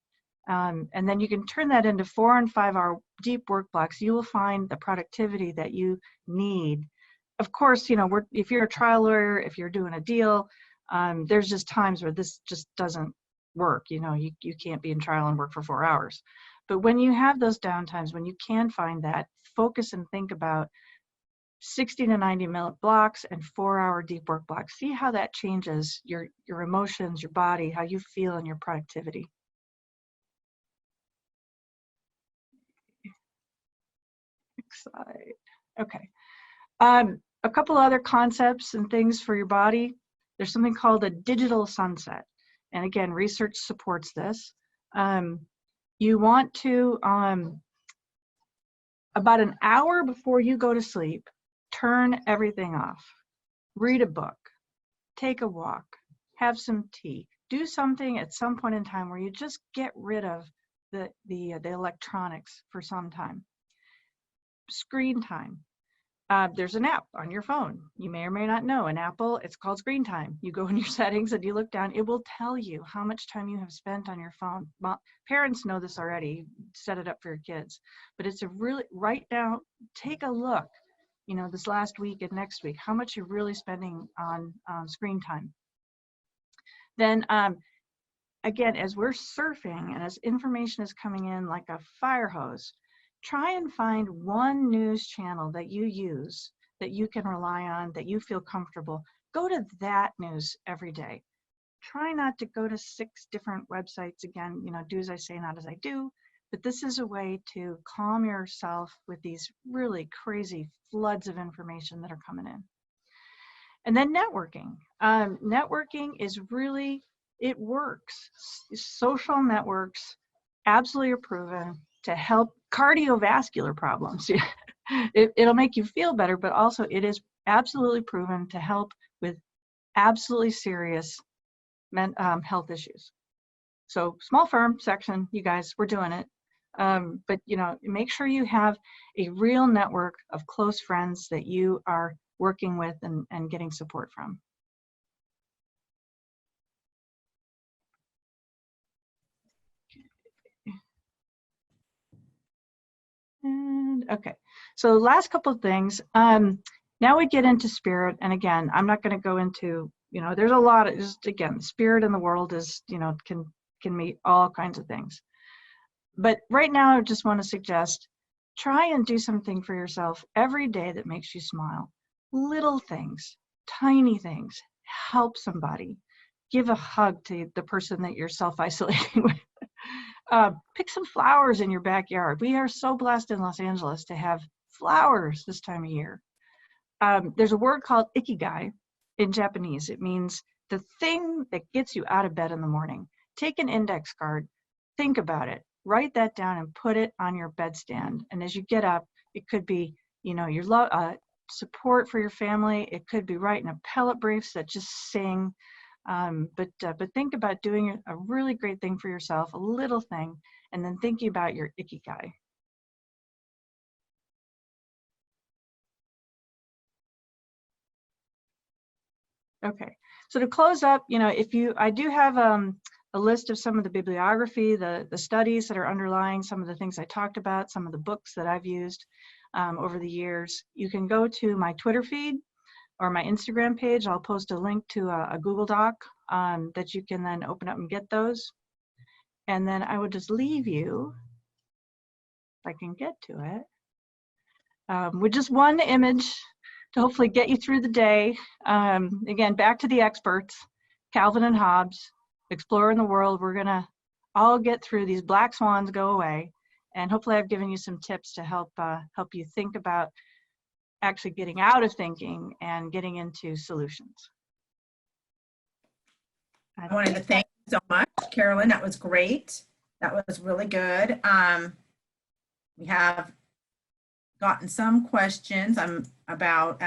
And then you can turn that into 4 and 5 hour deep work blocks. You will find the productivity that you need. Of course, if you're a trial lawyer, if you're doing a deal, there's just times where this just doesn't work. You can't be in trial and work for 4 hours. But when you have those downtimes, when you can find that, focus and think about 60 to 90 minute blocks and 4 hour deep work blocks. See how that changes your emotions, your body, how you feel, and your productivity. Next slide. Okay. A couple other concepts and things for your body. There's something called a digital sunset. And again, research supports this. You want to, about an hour before you go to sleep, turn everything off. Read a book, take a walk, have some tea. Do something at some point in time where you just get rid of the electronics for some time. Screen time. There's an app on your phone. You may or may not know. In Apple, it's called Screen Time. You go in your settings and you look down. It will tell you how much time you have spent on your phone. Well, parents know this already. Set it up for your kids. But it's a really, right now, take a look, this last week and next week, how much you're really spending on screen time. Then, again, as we're surfing and as information is coming in like a fire hose, try and find one news channel that you use, that you can rely on, that you feel comfortable. Go to that news every day. Try not to go to 6 different websites. Again, do as I say, not as I do. But this is a way to calm yourself with these really crazy floods of information that are coming in. And then networking. Networking is really, it works. Social networks absolutely are proven to help cardiovascular problems. It'll make you feel better, but also it is absolutely proven to help with absolutely serious health issues. So small firm section, you guys, we're doing it. But make sure you have a real network of close friends that you are working with and getting support from. And okay, so last couple of things. Now we get into spirit, and again, I'm not going to go into, there's a lot of, just again, spirit in the world is, can mean all kinds of things. But right now, I just want to suggest, try and do something for yourself every day that makes you smile. Little things, tiny things, help somebody, give a hug to the person that you're self-isolating with. Pick some flowers in your backyard. We are so blessed in Los Angeles to have flowers this time of year. There's a word called ikigai in Japanese. It means the thing that gets you out of bed in the morning. Take an index card, think about it, write that down and put it on your bedstand. And as you get up, it could be, your support for your family. It could be writing appellate briefs that just sing. But think about doing a really great thing for yourself, a little thing, and then thinking about your ikigai. Okay, so to close up, I do have a list of some of the bibliography, the studies that are underlying some of the things I talked about, some of the books that I've used over the years. You can go to my Twitter feed or my Instagram page. I'll post a link to a Google Doc that you can then open up and get those. And then I will just leave you, if I can get to it, with just one image to hopefully get you through the day. Again, back to the experts, Calvin and Hobbes, exploring the world. We're gonna all get through these black swans, go away. And hopefully I've given you some tips to help you think about actually getting out of thinking and getting into solutions. I wanted to thank you so much, Carolyn. That was great. That was really good. We have gotten some questions about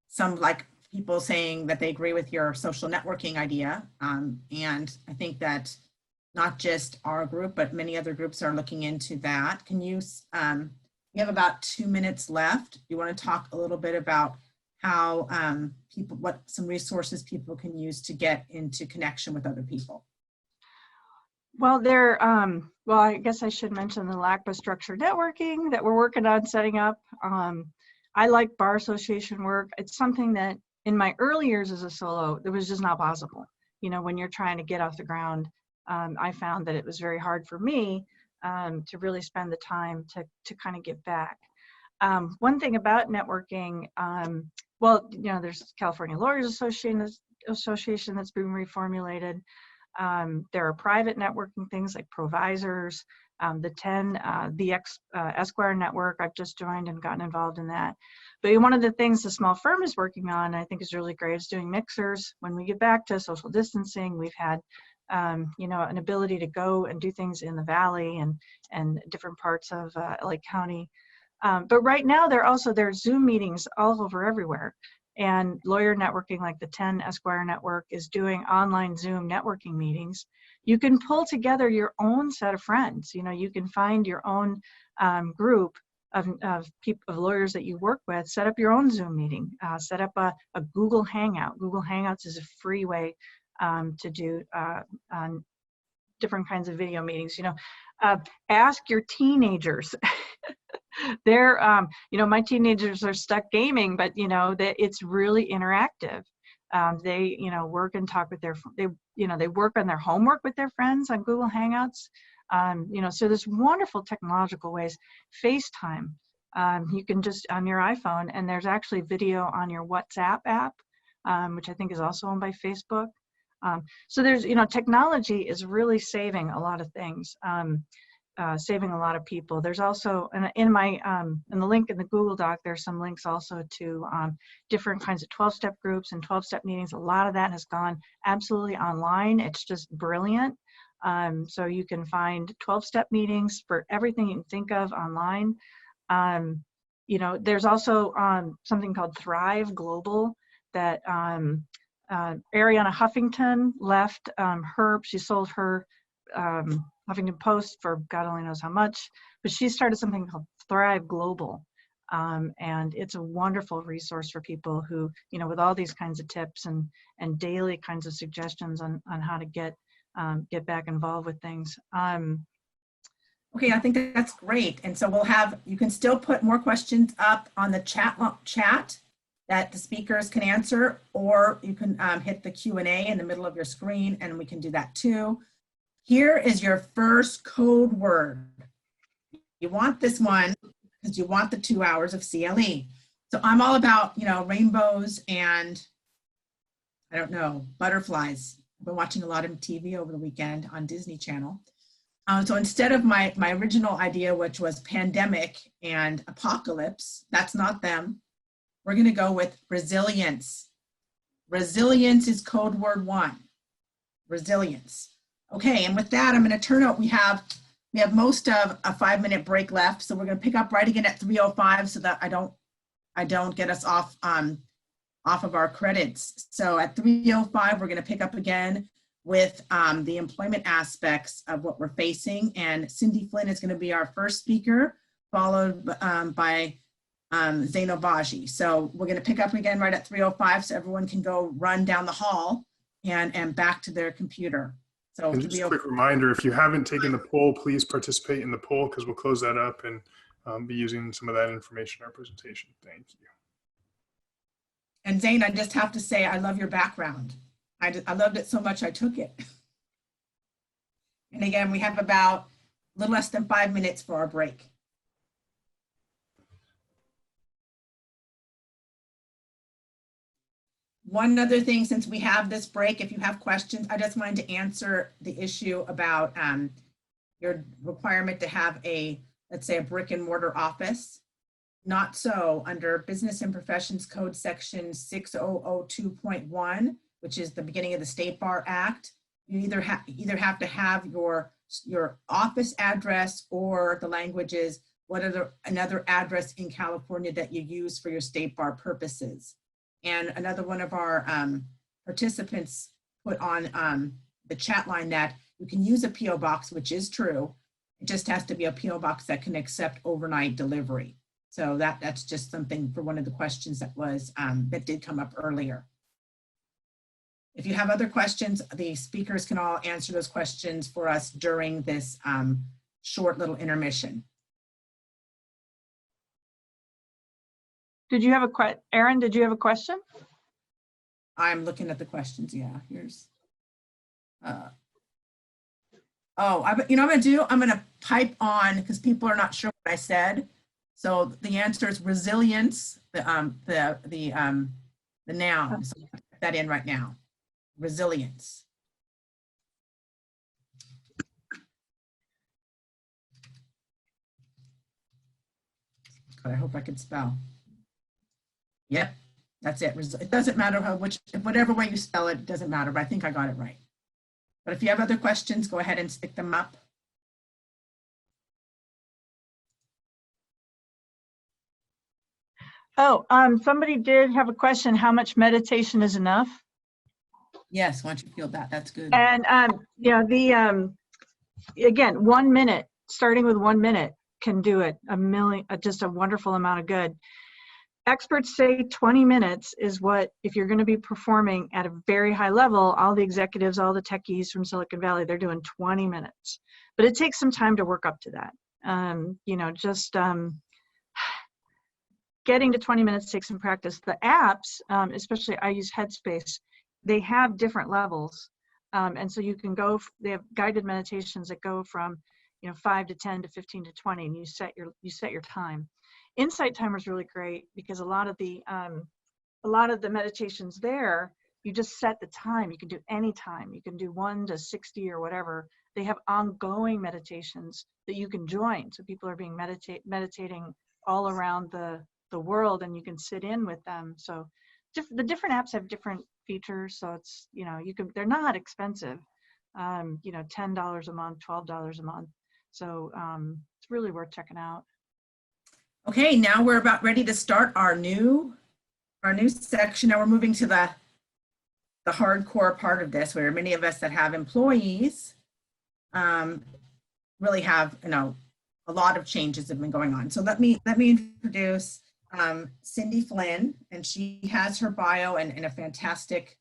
some people saying that they agree with your social networking idea. And I think that not just our group, but many other groups are looking into that. Can you, we have about 2 minutes left. You want to talk a little bit about how what some resources people can use to get into connection with other people? Well, well, I guess I should mention the LACBA structured networking that we're working on setting up. I like bar association work. It's something that in my early years as a solo, it was just not possible. When you're trying to get off the ground, I found that it was very hard for me to really spend the time to kind of give back. One thing about networking, well, there's California Lawyers Association that's been reformulated. There are private networking things like Provisors, the 10, the Esquire network. I've just joined and gotten involved in that. But one of the things the small firm is working on, I think is really great, is doing mixers. When we get back to social distancing, we've had an ability to go and do things in the Valley and different parts of LA County. But right now, there's Zoom meetings all over everywhere. And lawyer networking, like the 10 Esquire network, is doing online Zoom networking meetings. You can pull together your own set of friends. You can find your own group of lawyers that you work with, set up your own Zoom meeting, set up a Google Hangout. Google Hangouts is a free way to do different kinds of video meetings. Ask your teenagers. They're, my teenagers are stuck gaming, but that it's really interactive. They, work and talk with they work on their homework with their friends on Google Hangouts. So there's wonderful technological ways. FaceTime, you can just on your iPhone, and there's actually video on your WhatsApp app, which I think is also owned by Facebook. So there's, technology is really saving a lot of things. Saving a lot of people. There's also, in the link in the Google Doc, there's some links also to different kinds of 12-step groups and 12-step meetings. A lot of that has gone absolutely online. It's just brilliant. So you can find 12-step meetings for everything you can think of online. There's also something called Thrive Global that Ariana Huffington left she sold her Huffington Post for God only knows how much, but she started something called Thrive Global. And it's a wonderful resource for people who, you know, with all these kinds of tips and daily kinds of suggestions on how to get back involved with things. Okay, I think that's great. And so we'll have, you can still put more questions up on the chat that the speakers can answer, or you can hit the Q&A in the middle of your screen and we can do that too. Here is your first code word. You want this one because you want the 2 hours of CLE. So I'm all about, you know, rainbows and I don't know, butterflies. I've been watching a lot of TV over the weekend on Disney Channel. So instead of my original idea, which was pandemic and apocalypse, that's not them. We're going to go with resilience. Resilience is code word 1. Resilience. Okay, and with that, I'm going to turn out. We have most of a 5-minute break left, so we're going to pick up right again at 3:05, so that I don't get us off of our credits. So at 3:05, we're going to pick up again with the employment aspects of what we're facing. And Cindy Flynn is going to be our first speaker, followed by Zaino Baji. So we're going to pick up again right at 3:05 so everyone can go run down the hall and back to their computer. So and just a quick reminder, if you haven't taken the poll, please participate in the poll because we'll close that up and be using some of that information in our presentation. Thank you. And Zane, I just have to say, I love your background. I loved it so much, I took it. And again, we have about a little less than 5 minutes for our break. One other thing, since we have this break, if you have questions, I just wanted to answer the issue about your requirement to have let's say a brick and mortar office. Not so. Under Business and Professions Code section 6002.1, which is the beginning of the State Bar Act, you either have to have your office address, or the language is another address in California that you use for your State Bar purposes. And another one of our participants put on the chat line that you can use a PO box, which is true. It just has to be a PO box that can accept overnight delivery. So that's just something for one of the questions that did come up earlier. If you have other questions, the speakers can all answer those questions for us during this short little intermission. Did you have Erin, did you have a question? I'm looking at the questions. Yeah, here's. I'm gonna pipe on because people are not sure what I said. So the answer is resilience, the noun. So I'll put that in right now. Resilience. God, I hope I can spell. Yep, that's it. It doesn't matter whatever way you spell it, it doesn't matter, but I think I got it right. But if you have other questions, go ahead and stick them up. Oh, somebody did have a question. How much meditation is enough? Yes, why don't you field that? That's good. And again, 1 minute, starting with 1 minute can do it just a wonderful amount of good. Experts say 20 minutes is what, if you're going to be performing at a very high level, all the executives, all the techies from Silicon Valley, they're doing 20 minutes. But it takes some time to work up to that. Getting to 20 minutes takes some practice. The apps, especially I use Headspace, they have different levels. And so you can they have guided meditations that go from 5 to 10 to 15 to 20, and you set your time. Insight Timer is really great because a lot of the meditations there, you just set the time. You can do any time. You can do 1 to 60 or whatever. They have ongoing meditations that you can join. So people are being meditating all around the world, and you can sit in with them. So the different apps have different features. So it's they're not expensive. $10 a month, $12 a month. So it's really worth checking out. Okay, now we're about ready to start our new section. Now we're moving to the hardcore part of this, where many of us that have employees really have a lot of changes have been going on. So let me introduce Cindy Flynn, and she has her bio and a fantastic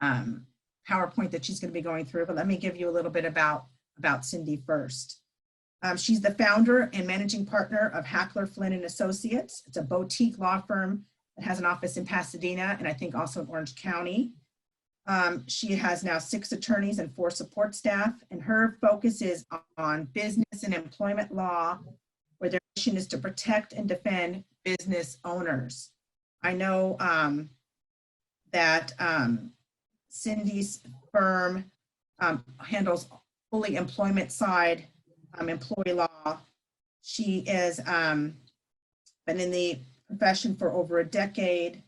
PowerPoint that she's going to be going through. But let me give you a little bit about Cindy first. She's the founder and managing partner of Hackler, Flynn and Associates. It's a boutique law firm that has an office in Pasadena and I think also in Orange County. She has now 6 attorneys and 4 support staff, and her focus is on business and employment law, where their mission is to protect and defend business owners. I know that Cindy's firm handles fully employment side employee law. She is been in the profession for over a decade,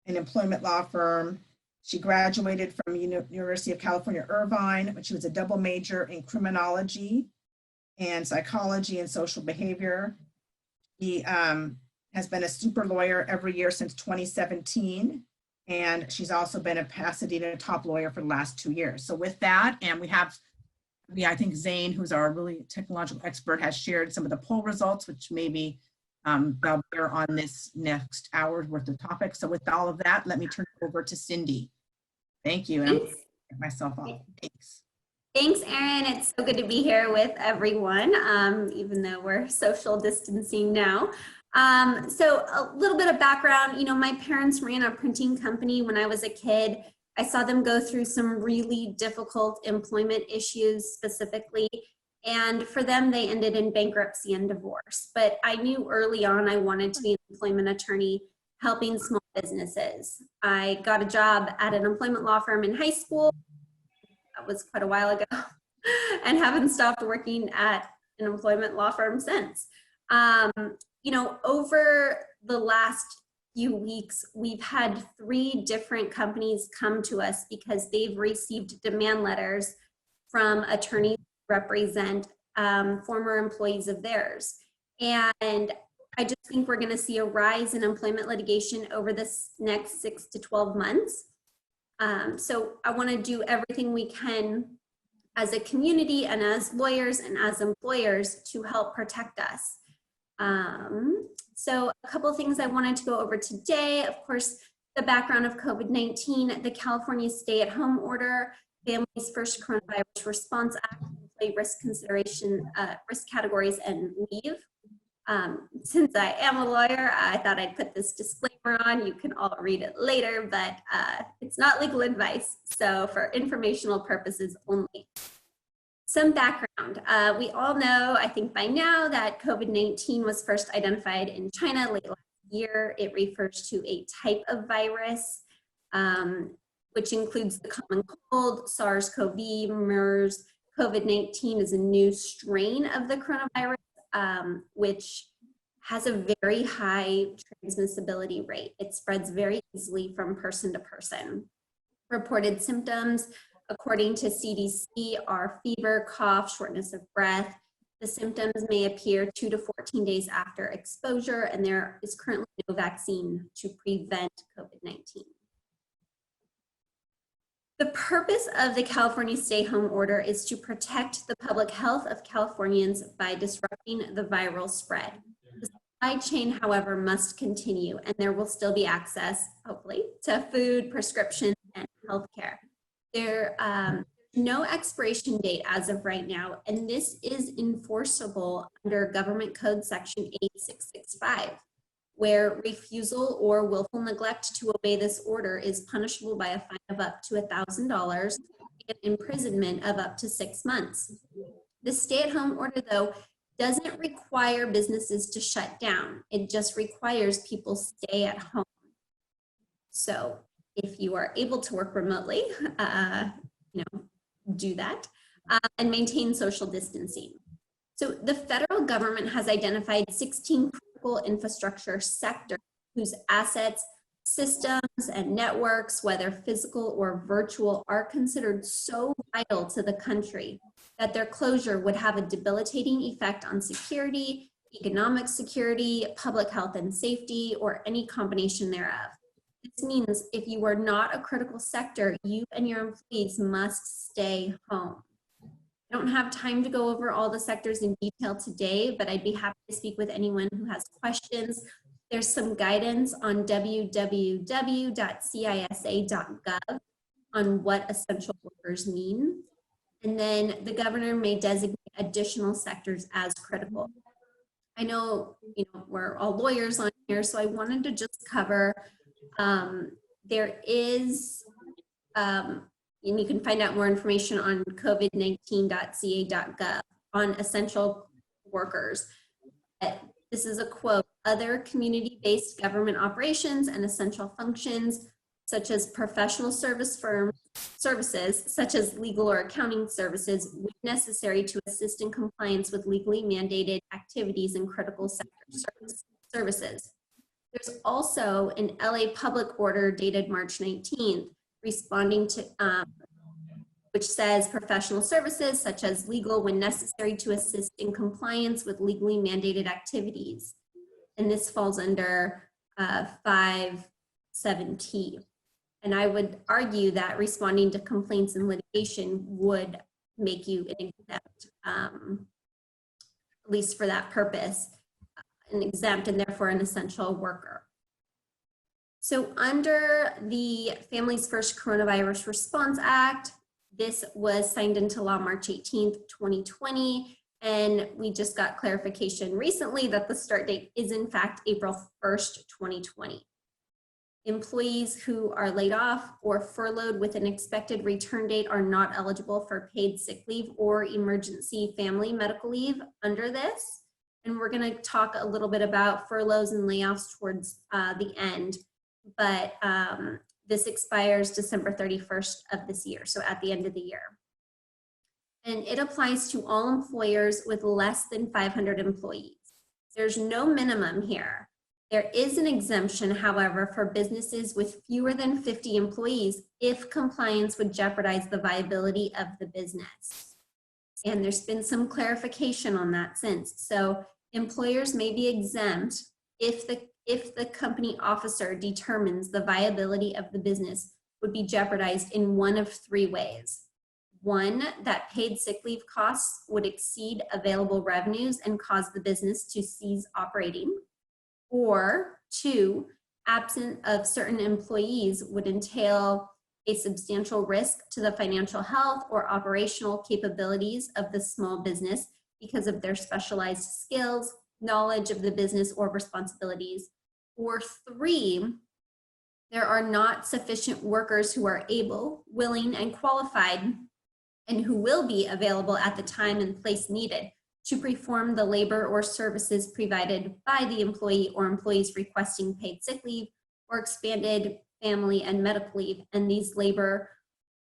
an employment law firm. She graduated from University of California, Irvine, but she was a double major in criminology and psychology and social behavior. She has been a super lawyer every year since 2017. And she's also been a Pasadena top lawyer for the last 2 years. So with that, and we have, I think Zane, who's our really technological expert, has shared some of the poll results, which maybe they'll bear on this next hour's worth of topics. So with all of that, let me turn it over to Cindy. Thank you. And I'm going to get myself off. Thanks. Thanks, Erin. It's so good to be here with everyone, even though we're social distancing now. So a little bit of background, my parents ran a printing company when I was a kid. I saw them go through some really difficult employment issues specifically. And for them, they ended in bankruptcy and divorce. But I knew early on I wanted to be an employment attorney helping small businesses. I got a job at an employment law firm in high school. That was quite a while ago, and haven't stopped working at an employment law firm since. Over the last few weeks, we've had 3 different companies come to us because they've received demand letters from attorneys who represent former employees of theirs. And I just think we're going to see a rise in employment litigation over this next 6 to 12 months. So I want to do everything we can as a community and as lawyers and as employers to help protect us. So a couple of things I wanted to go over today. Of course, the background of COVID-19, the California stay-at-home order, Families First Coronavirus Response Act, employee risk consideration, risk categories, and leave. Since I am a lawyer, I thought I'd put this disclaimer on. You can all read it later, but it's not legal advice. So for informational purposes only. Some background. We all know, I think by now, that COVID-19 was first identified in China late last year. It refers to a type of virus, which includes the common cold, SARS-CoV, MERS. COVID-19 is a new strain of the coronavirus, which has a very high transmissibility rate. It spreads very easily from person to person. Reported symptoms, according to CDC, are fever, cough, shortness of breath. The symptoms may appear 2 to 14 days after exposure, and there is currently no vaccine to prevent COVID-19. The purpose of the California stay-home order is to protect the public health of Californians by disrupting the viral spread. The supply chain, however, must continue, and there will still be access, hopefully, to food, prescriptions, and healthcare. There's no expiration date as of right now, and this is enforceable under Government Code Section 8665, where refusal or willful neglect to obey this order is punishable by a fine of up to $1,000 and imprisonment of up to 6 months. The stay-at-home order, though, doesn't require businesses to shut down. It just requires people stay at home. So if you are able to work remotely, do that and maintain social distancing. So the federal government has identified 16 critical infrastructure sectors whose assets, systems, and networks, whether physical or virtual, are considered so vital to the country that their closure would have a debilitating effect on security, economic security, public health and safety, or any combination thereof. This means if you are not a critical sector, you and your employees must stay home. I don't don't have time to go over all the sectors in detail today, but I'd be happy to speak with anyone who has questions. There's some guidance on www.cisa.gov on what essential workers mean. And then the governor may designate additional sectors as critical. I know, we're all lawyers on here, so I wanted to just cover, there is, and you can find out more information on covid19.ca.gov on essential workers. This is a quote: other community-based government operations and essential functions, such as professional services, such as legal or accounting services, when necessary to assist in compliance with legally mandated activities in critical sector services. There's also an LA public order dated March 19th, responding to, which says professional services such as legal when necessary to assist in compliance with legally mandated activities. And this falls under 5.7T. And I would argue that responding to complaints and litigation would make you an exempt, at least for that purpose, an exempt and therefore an essential worker. So under the Families First Coronavirus Response Act, this was signed into law March 18th, 2020. And we just got clarification recently that the start date is in fact April 1st, 2020. Employees who are laid off or furloughed with an expected return date are not eligible for paid sick leave or emergency family medical leave under this. And we're going to talk a little bit about furloughs and layoffs towards the end, but this expires December 31st of this year, so at the end of the year. And it applies to all employers with less than 500 employees. There's no minimum here. There is an exemption, however, for businesses with fewer than 50 employees if compliance would jeopardize the viability of the business. And there's been some clarification on that since. So employers may be exempt if the company officer determines the viability of the business would be jeopardized in one of three ways. One, that paid sick leave costs would exceed available revenues and cause the business to cease operating. Or two, absent of certain employees would entail a substantial risk to the financial health or operational capabilities of the small business because of their specialized skills, knowledge of the business, or responsibilities. Or three, there are not sufficient workers who are able, willing, and qualified, and who will be available at the time and place needed to perform the labor or services provided by the employee or employees requesting paid sick leave or expanded family and medical leave. And these labor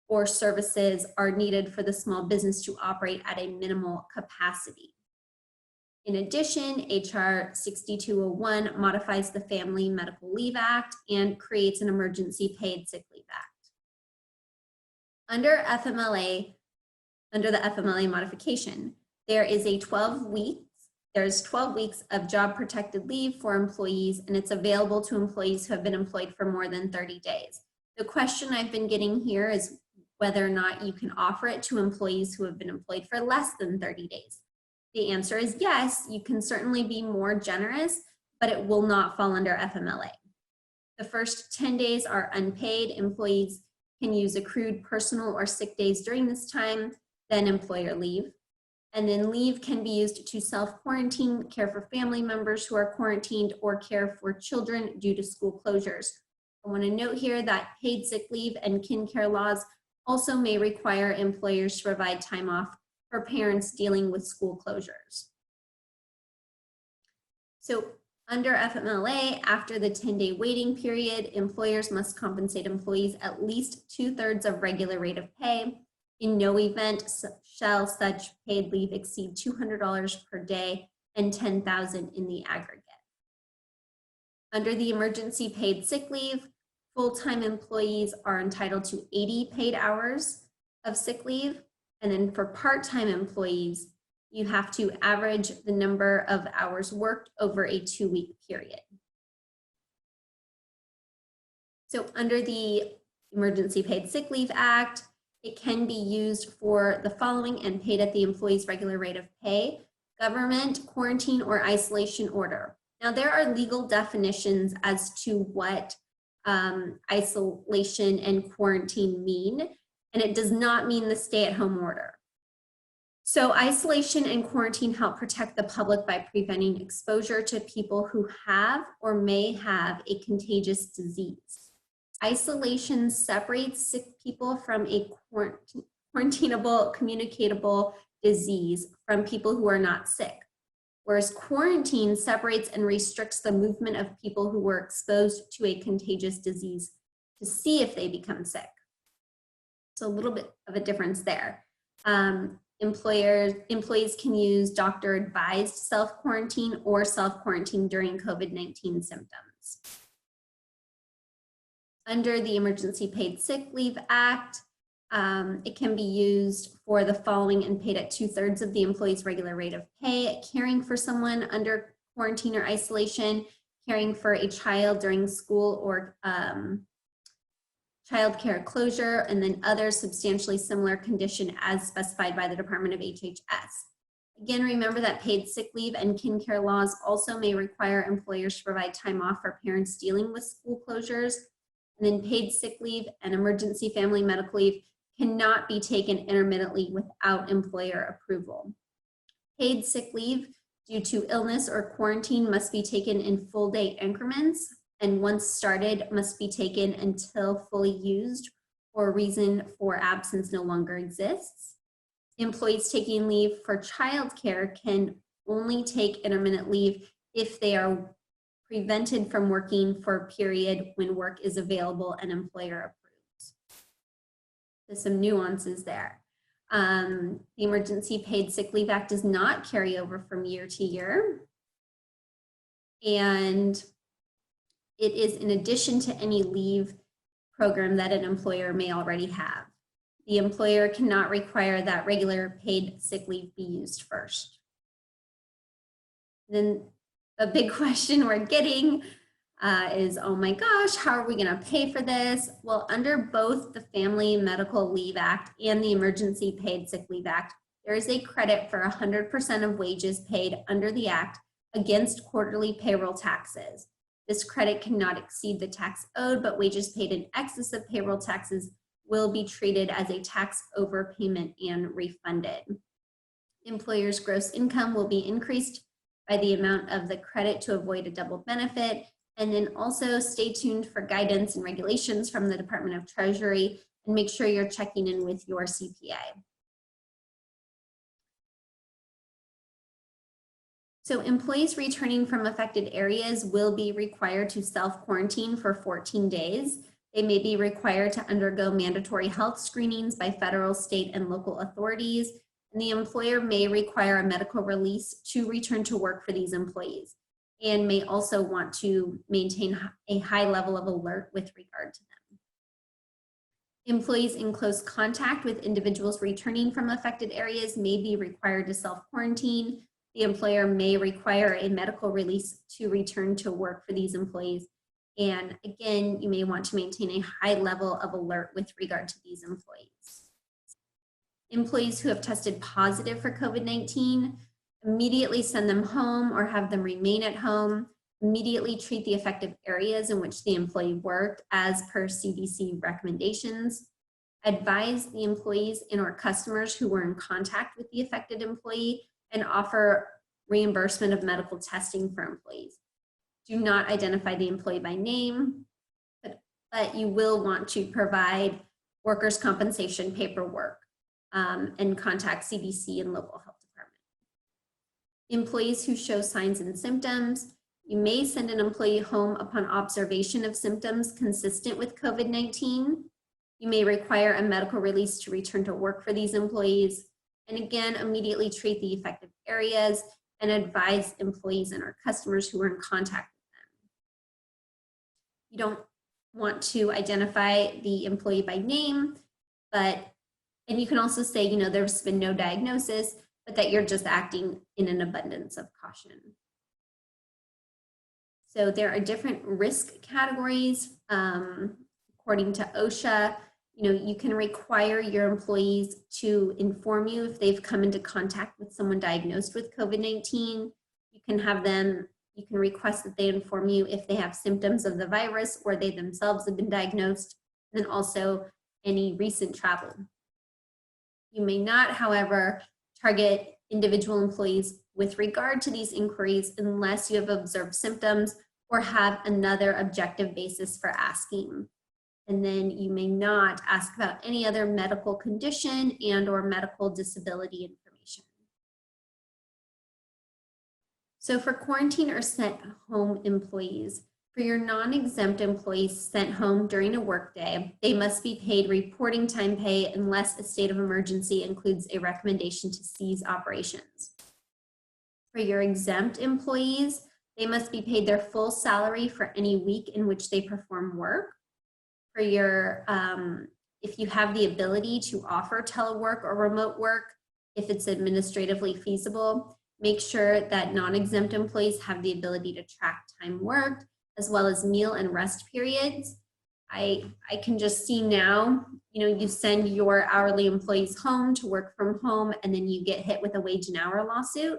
or services are needed for the small business to operate at a minimal capacity. In addition, HR 6201 modifies the Family Medical Leave Act and creates an Emergency Paid Sick Leave Act. Under the FMLA modification, there is a 12 weeks of job protected leave for employees, and it's available to employees who have been employed for more than 30 days. The question I've been getting here is whether or not you can offer it to employees who have been employed for less than 30 days. The answer is yes, you can certainly be more generous, but it will not fall under FMLA. The first 10 days are unpaid. Employees can use accrued personal or sick days during this time, then employer leave. And then leave can be used to self-quarantine, care for family members who are quarantined, or care for children due to school closures. I want to note here that paid sick leave and kin care laws also may require employers to provide time off for parents dealing with school closures. So under FMLA, after the 10-day waiting period, employers must compensate employees at least 2/3 of regular rate of pay. In no event shall such paid leave exceed $200 per day and $10,000 in the aggregate. Under the emergency paid sick leave, full-time employees are entitled to 80 paid hours of sick leave. And then for part-time employees, you have to average the number of hours worked over a 2-week period. So under the Emergency Paid Sick Leave Act, It can be used for the following and paid at the employee's regular rate of pay: government, quarantine, or isolation order. Now, there are legal definitions as to what isolation and quarantine mean, and it does not mean the stay-at-home order. So isolation and quarantine help protect the public by preventing exposure to people who have or may have a contagious disease. Isolation separates sick people from a quarantinable, communicatable disease from people who are not sick, whereas quarantine separates and restricts the movement of people who were exposed to a contagious disease to see if they become sick. So a little bit of a difference there. Employees can use doctor-advised self-quarantine or self-quarantine during COVID-19 symptoms. Under the Emergency Paid Sick Leave Act, it can be used for the following and paid at 2/3 of the employee's regular rate of pay: caring for someone under quarantine or isolation, caring for a child during school or child care closure, and then other substantially similar condition as specified by the Department of HHS. Again, remember that paid sick leave and kin care laws also may require employers to provide time off for parents dealing with school closures. And then paid sick leave and emergency family medical leave cannot be taken intermittently without employer approval. Paid sick leave due to illness or quarantine must be taken in full day increments, and once started must be taken until fully used or reason for absence no longer exists. Employees taking leave for childcare can only take intermittent leave if they are prevented from working for a period when work is available and employer approves. There's some nuances there. The Emergency Paid Sick Leave Act does not carry over from year to year. And it is in addition to any leave program that an employer may already have. The employer cannot require that regular paid sick leave be used first. Then a big question we're getting is, oh my gosh, how are we going to pay for this? Well, under both the Family Medical Leave Act and the Emergency Paid Sick Leave Act, there is a credit for 100% of wages paid under the act against quarterly payroll taxes. This credit cannot exceed the tax owed, but wages paid in excess of payroll taxes will be treated as a tax overpayment and refunded. Employers' gross income will be increased by the amount of the credit to avoid a double benefit. And then also stay tuned for guidance and regulations from the Department of Treasury, and make sure you're checking in with your CPA. So employees returning from affected areas will be required to self-quarantine for 14 days. They may be required to undergo mandatory health screenings by federal, state, and local authorities. And the employer may require a medical release to return to work for these employees, and may also want to maintain a high level of alert with regard to them. Employees in close contact with individuals returning from affected areas may be required to self-quarantine. The employer may require a medical release to return to work for these employees. And again, you may want to maintain a high level of alert with regard to these employees. Employees who have tested positive for COVID-19, immediately send them home or have them remain at home. Immediately treat the affected areas in which the employee worked as per CDC recommendations. Advise the employees and or customers who were in contact with the affected employee, and offer reimbursement of medical testing for employees. Do not identify the employee by name, but you will want to provide workers' compensation paperwork and contact CDC and local health department. Employees who show signs and symptoms, you may send an employee home upon observation of symptoms consistent with COVID-19. You may require a medical release to return to work for these employees. And again, immediately treat the affected areas and advise employees and our customers who are in contact with them. You don't want to identify the employee by name, and you can also say, you know, there's been no diagnosis, but that you're just acting in an abundance of caution. So there are different risk categories according to OSHA. You can require your employees to inform you if they've come into contact with someone diagnosed with COVID-19. You can request that they inform you if they have symptoms of the virus or they themselves have been diagnosed, and then also any recent travel. You may not, however, target individual employees with regard to these inquiries unless you have observed symptoms or have another objective basis for asking. And then you may not ask about any other medical condition and/or medical disability information. So for quarantine or sent home employees, for your non-exempt employees sent home during a workday, they must be paid reporting time pay unless a state of emergency includes a recommendation to cease operations. For your exempt employees, they must be paid their full salary for any week in which they perform work. For your, if you have the ability to offer telework or remote work, if it's administratively feasible, make sure that non-exempt employees have the ability to track time worked, as well as meal and rest periods. I can just see now, you send your hourly employees home to work from home, and then you get hit with a wage and hour lawsuit.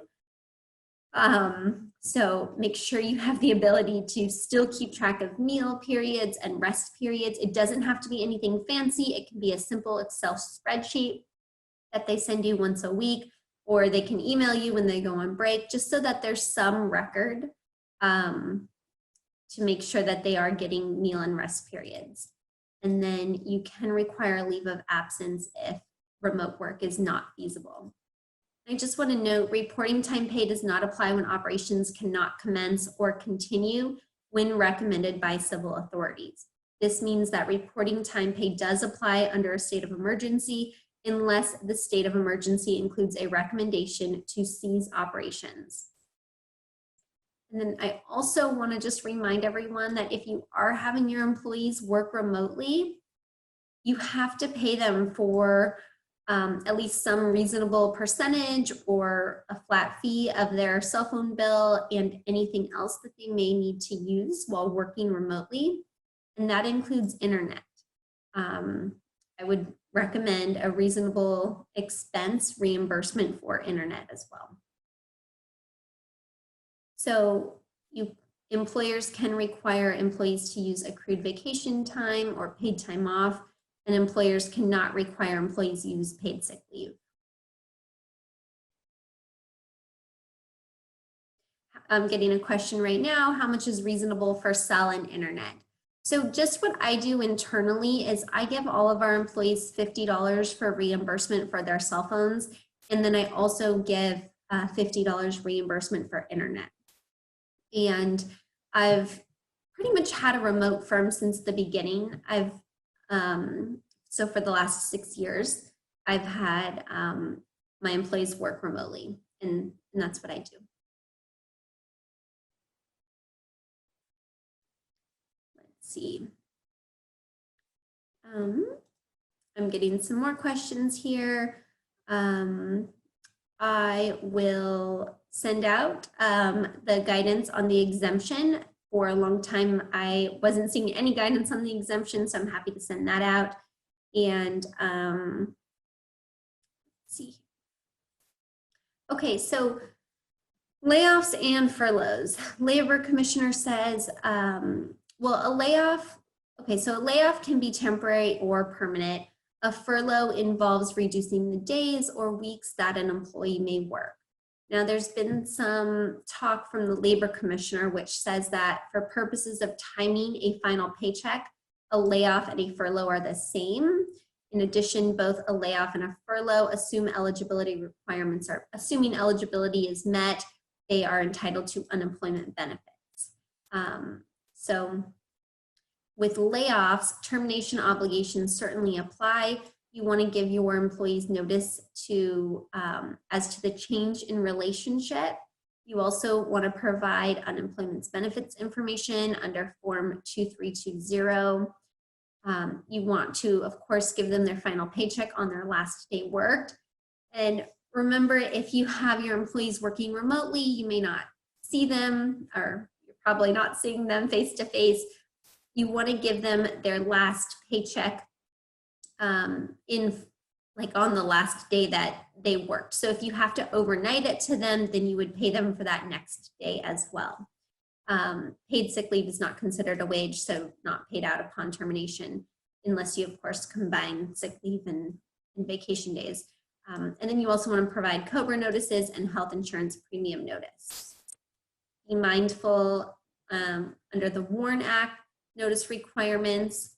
So make sure you have the ability to still keep track of meal periods and rest periods. It doesn't have to be anything fancy. It can be a simple Excel spreadsheet that they send you once a week, or they can email you when they go on break, just so that there's some record to make sure that they are getting meal and rest periods. And then you can require a leave of absence if remote work is not feasible. I just want to note, reporting time pay does not apply when operations cannot commence or continue when recommended by civil authorities. This means that reporting time pay does apply under a state of emergency unless the state of emergency includes a recommendation to cease operations. And then I also want to just remind everyone that if you are having your employees work remotely, you have to pay them for at least some reasonable percentage or a flat fee of their cell phone bill and anything else that they may need to use while working remotely. And that includes internet. I would recommend a reasonable expense reimbursement for internet as well. So employers can require employees to use accrued vacation time or paid time off, and employers cannot require employees use paid sick leave. I'm getting a question right now, how much is reasonable for cell and internet? So just what I do internally is I give all of our employees $50 for reimbursement for their cell phones, and then I also give $50 reimbursement for internet. And I've pretty much had a remote firm since the beginning. So for the last 6 years, I've had my employees work remotely, and that's what I do. Let's see. I'm getting some more questions here. I will send out the guidance on the exemption. For a long time, I wasn't seeing any guidance on the exemption, so I'm happy to send that out. And let's see. Okay, so layoffs and furloughs. Labor Commissioner says, well, a layoff, okay, so a layoff can be temporary or permanent. A furlough involves reducing the days or weeks that an employee may work. Now, there's been some talk from the Labor Commissioner, which says that for purposes of timing a final paycheck, a layoff and a furlough are the same. In addition, both a layoff and a furlough assume eligibility requirements are, assuming eligibility is met, they are entitled to unemployment benefits. So with layoffs, termination obligations certainly apply. You want to give your employees notice to as to the change in relationship. You also want to provide unemployment benefits information under Form 2320. You want to, of course, give them their final paycheck on their last day worked. And remember, if you have your employees working remotely, you may not see them, or you're probably not seeing them face to face. You want to give them their last paycheck in like on the last day that they worked. So if you have to overnight it to them, then you would pay them for that next day as well. Paid sick leave is not considered a wage, so not paid out upon termination, unless you, of course, combine sick leave and vacation days. And then you also want to provide COBRA notices and health insurance premium notice. Be mindful under the WARN Act notice requirements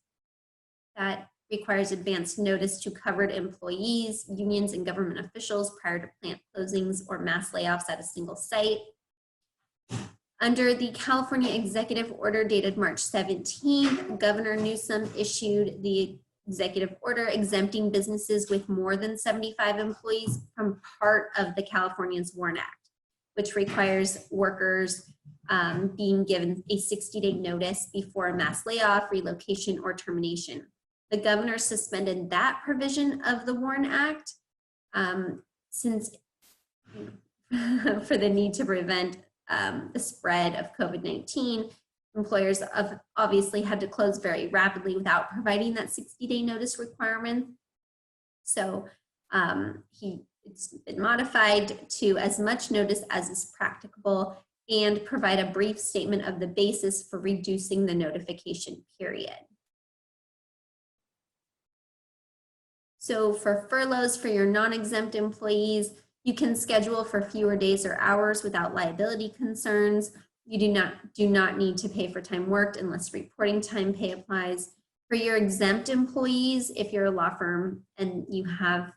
that requires advanced notice to covered employees, unions, and government officials prior to plant closings or mass layoffs at a single site. Under the California Executive Order dated March 17th, Governor Newsom issued the executive order exempting businesses with more than 75 employees from part of the California's WARN Act, which requires workers being given a 60-day notice before a mass layoff, relocation, or termination. The governor suspended that provision of the WARN Act since for the need to prevent the spread of COVID-19. Employers obviously had to close very rapidly without providing that 60-day notice requirement. So it's been modified to as much notice as is practicable and provide a brief statement of the basis for reducing the notification period. So for furloughs for your non-exempt employees, you can schedule for fewer days or hours without liability concerns. You do not need to pay for time worked unless reporting time pay applies. For your exempt employees, if you're a law firm and you have,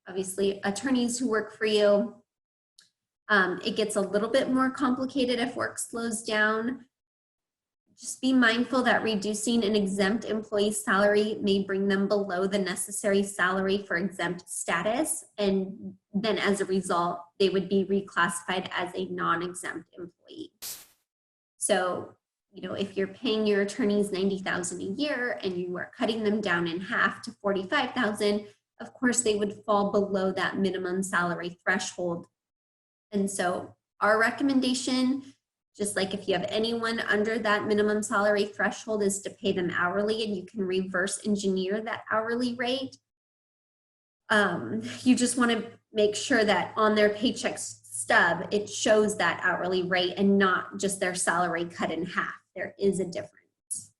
obviously attorneys who work for you, it gets a little bit more complicated if work slows down. Just be mindful that reducing an exempt employee's salary may bring them below the necessary salary for exempt status, and then as a result, they would be reclassified as a non-exempt employee. So, if you're paying your attorneys $90,000 a year and you are cutting them down in half to $45,000, of course, they would fall below that minimum salary threshold. And so our recommendation, just like if you have anyone under that minimum salary threshold, is to pay them hourly, and you can reverse engineer that hourly rate. You just want to make sure that on their paycheck stub, it shows that hourly rate and not just their salary cut in half. There is a difference.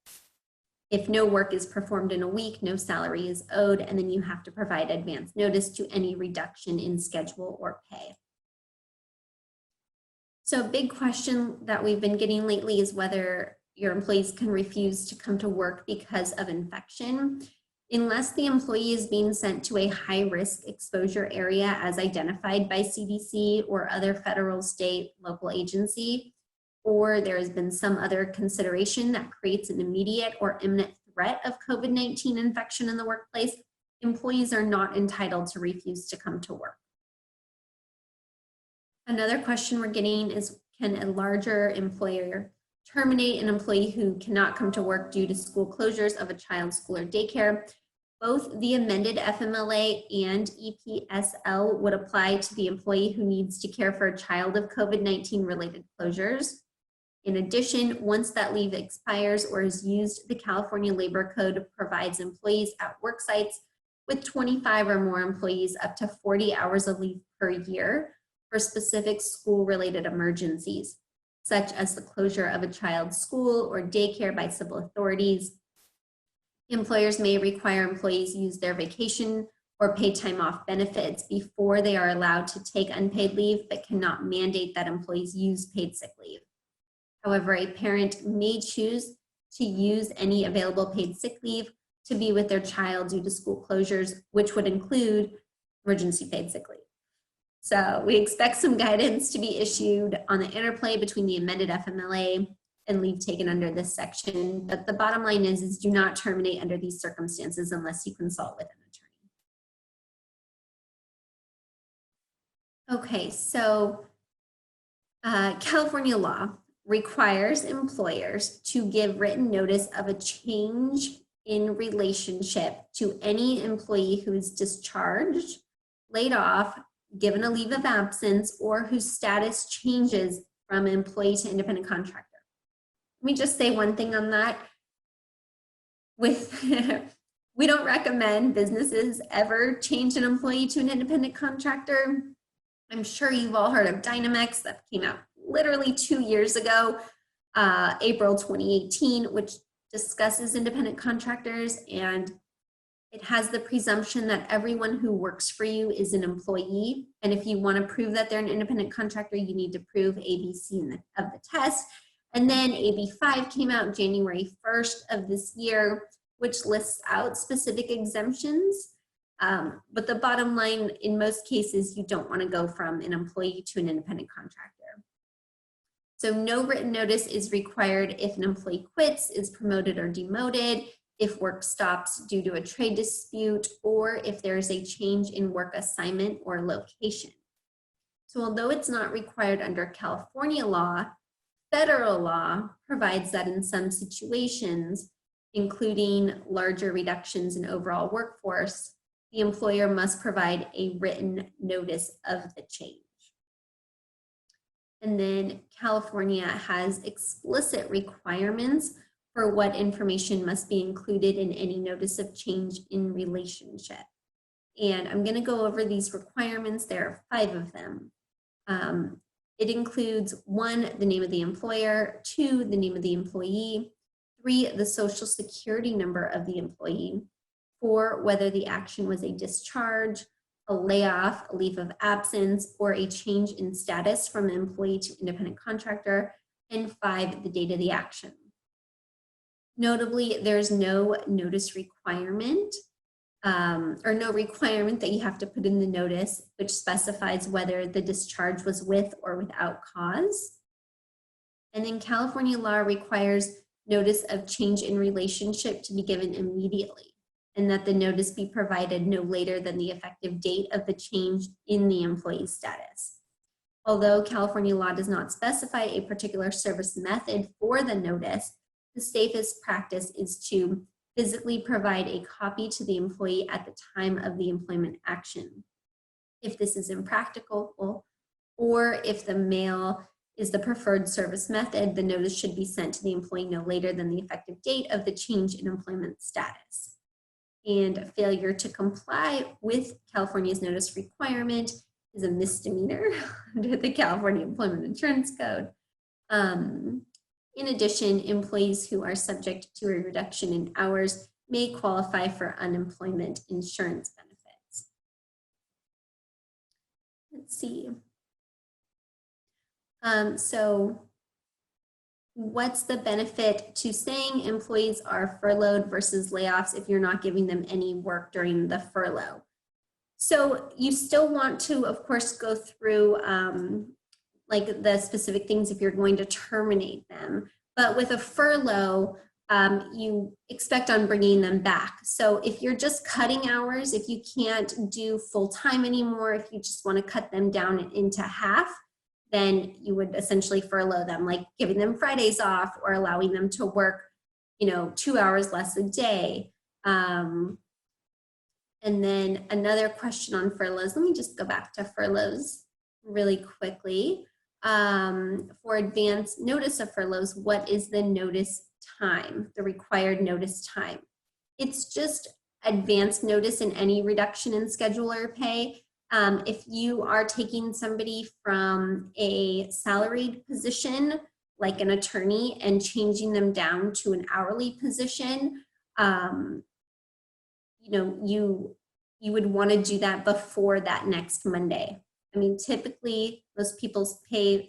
If no work is performed in a week, no salary is owed, and then you have to provide advance notice to any reduction in schedule or pay. So a big question that we've been getting lately is whether your employees can refuse to come to work because of infection. Unless the employee is being sent to a high-risk exposure area as identified by CDC or other federal, state, local agency, or there has been some other consideration that creates an immediate or imminent threat of COVID-19 infection in the workplace, employees are not entitled to refuse to come to work. Another question we're getting is, can a larger employer terminate an employee who cannot come to work due to school closures of a child's school or daycare? Both the amended FMLA and EPSL would apply to the employee who needs to care for a child of COVID-19 related closures. In addition, once that leave expires or is used, the California Labor Code provides employees at work sites with 25 or more employees up to 40 hours of leave per year for specific school-related emergencies, such as the closure of a child's school or daycare by civil authorities. Employers may require employees use their vacation or paid time off benefits before they are allowed to take unpaid leave, but cannot mandate that employees use paid sick leave. However, a parent may choose to use any available paid sick leave to be with their child due to school closures, which would include emergency paid sick leave. So we expect some guidance to be issued on the interplay between the amended FMLA and leave taken under this section. But the bottom line is do not terminate under these circumstances unless you consult with an attorney. Okay, so California law requires employers to give written notice of a change in relationship to any employee who is discharged, laid off, given a leave of absence, or whose status changes from employee to independent contractor. Let me just say one thing on that. With We don't recommend businesses ever change an employee to an independent contractor. I'm sure you've all heard of Dynamex that came out literally 2 years ago, April 2018, which discusses independent contractors, and it has the presumption that everyone who works for you is an employee. And if you want to prove that they're an independent contractor, you need to prove ABC of the test. And then AB5 came out January 1st of this year, which lists out specific exemptions. But the bottom line, in most cases, you don't want to go from an employee to an independent contractor. So no written notice is required if an employee quits, is promoted or demoted, if work stops due to a trade dispute, or if there is a change in work assignment or location. So although it's not required under California law, federal law provides that in some situations, including larger reductions in overall workforce, the employer must provide a written notice of the change. And then California has explicit requirements for what information must be included in any notice of change in relationship. And I'm going to go over these requirements. There are 5 of them. It includes 1, the name of the employer, 2, the name of the employee, 3, the social security number of the employee, 4, whether the action was a discharge, a layoff, a leave of absence, or a change in status from employee to independent contractor, and 5, the date of the action. Notably, there's no notice requirement or no requirement that you have to put in the notice, which specifies whether the discharge was with or without cause. And then California law requires notice of change in relationship to be given immediately, and that the notice be provided no later than the effective date of the change in the employee's status. Although California law does not specify a particular service method for the notice, the safest practice is to physically provide a copy to the employee at the time of the employment action. If this is impractical, or if the mail is the preferred service method, the notice should be sent to the employee no later than the effective date of the change in employment status. And failure to comply with California's notice requirement is a misdemeanor under the California Employment Insurance Code. In addition, employees who are subject to a reduction in hours may qualify for unemployment insurance benefits. Let's see. So what's the benefit to saying employees are furloughed versus layoffs if you're not giving them any work during the furlough? So you still want to, of course, go through like the specific things if you're going to terminate them. But with a furlough, you expect on bringing them back. So if you're just cutting hours, if you can't do full time anymore, if you just want to cut them down into half, then you would essentially furlough them, like giving them Fridays off or allowing them to work, 2 hours less a day. And then another question on furloughs, let me just go back to furloughs really quickly. For advance notice of furloughs, what is the notice time, the required notice time? It's just advance notice in any reduction in schedule or pay. If you are taking somebody from a salaried position, like an attorney, and changing them down to an hourly position, you would want to do that before that next Monday. I mean, typically most people's pay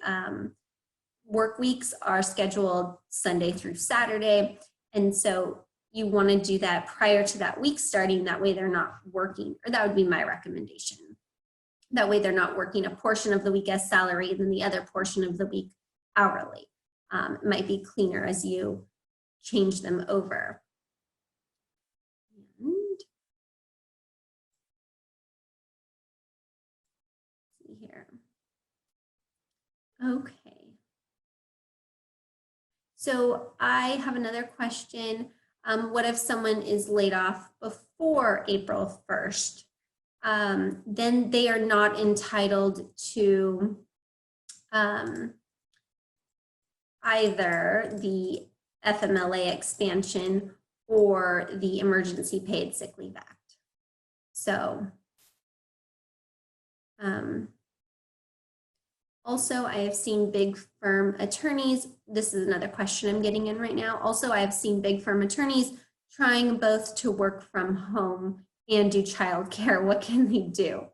work weeks are scheduled Sunday through Saturday. And so you want to do that prior to that week starting. That way they're not working, or that would be my recommendation. That way they're not working a portion of the week as salary and then the other portion of the week hourly. It might be cleaner as you change them over. Here. Okay. So I have another question. What if someone is laid off before April 1st? Then they are not entitled to either the FMLA expansion or the Emergency Paid Sick Leave Act. So also, I have seen big firm attorneys. This is another question I'm getting in right now. Also, I have seen big firm attorneys trying both to work from home and do childcare. What can they do?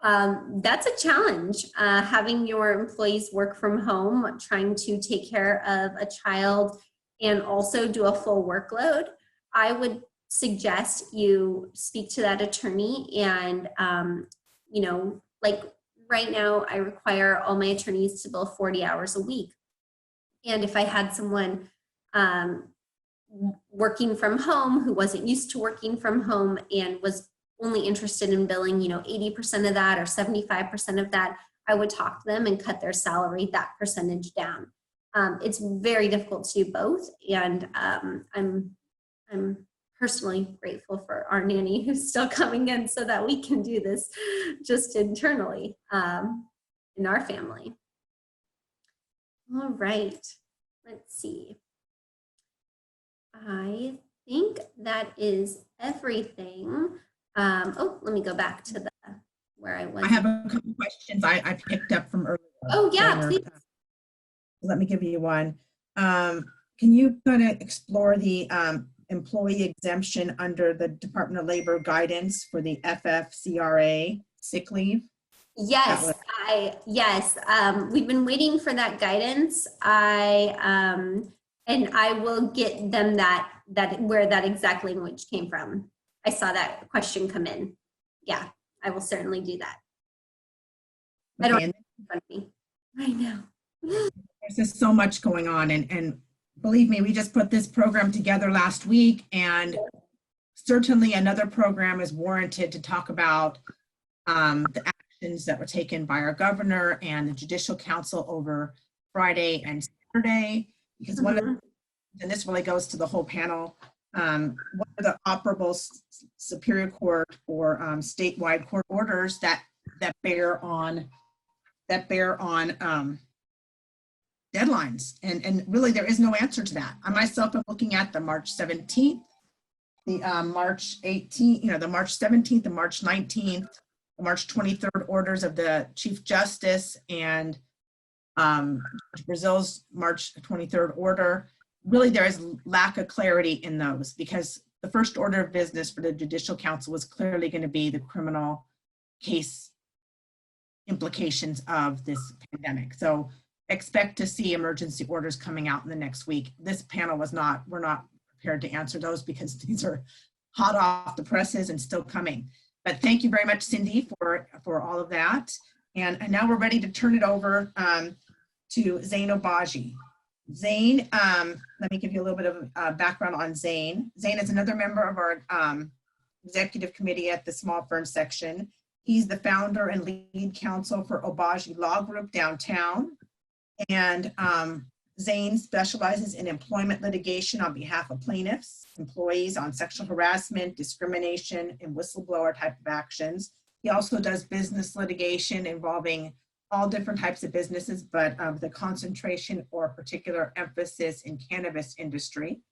That's a challenge, having your employees work from home, trying to take care of a child and also do a full workload. I would suggest you speak to that attorney and, you know, like right now I require all my attorneys to bill 40 hours a week. And if I had someone working from home who wasn't used to working from home and was only interested in billing, you know, 80% of that or 75% of that, I would talk to them and cut their salary that percentage down. It's very difficult to do both, and I'm personally grateful for our nanny who's still coming in so that we can do this just internally in our family. All right, let's see. I think that is everything. Oh, let me go back to the where I was. I have a couple questions I picked up from earlier. Oh yeah, please. Let me give you one. Can you kind of explore the employee exemption under the Department of Labor guidance for the FFCRA sick leave? Yes, we've been waiting for that guidance. And I will get them that where that exact language came from. I saw that question come in. Yeah, I will certainly do that. I don't have it in front of me right now. There's just so much going on, and believe me, we just put this program together last week, and certainly another program is warranted to talk about the actions that were taken by our governor and the Judicial Council over Friday and Saturday, because one of the, and this really goes to the whole panel, one of the operable Superior Court or statewide court orders that bear on deadlines, and really there is no answer to that. I myself am looking at the March 17th, the March 18th, the March 17th, the March 19th, the March 23rd orders of the Chief Justice and Brazil's March 23rd order. Really, there is lack of clarity in those, because the first order of business for the Judicial Council was clearly going to be the criminal case implications of this pandemic. So expect to see emergency orders coming out in the next week. This panel we're not prepared to answer those because these are hot off the presses and still coming. But thank you very much, Cindy, for all of that. And now we're ready to turn it over to Zane Obaji. Zane, let me give you a little bit of background on Zane. Zane is another member of our executive committee at the Small Firm section. He's the founder and lead counsel for Obaji Law Group downtown. And Zane specializes in employment litigation on behalf of plaintiffs, employees on sexual harassment, discrimination, and whistleblower type of actions. He also does business litigation involving all different types of businesses, but the concentration or particular emphasis in cannabis industry.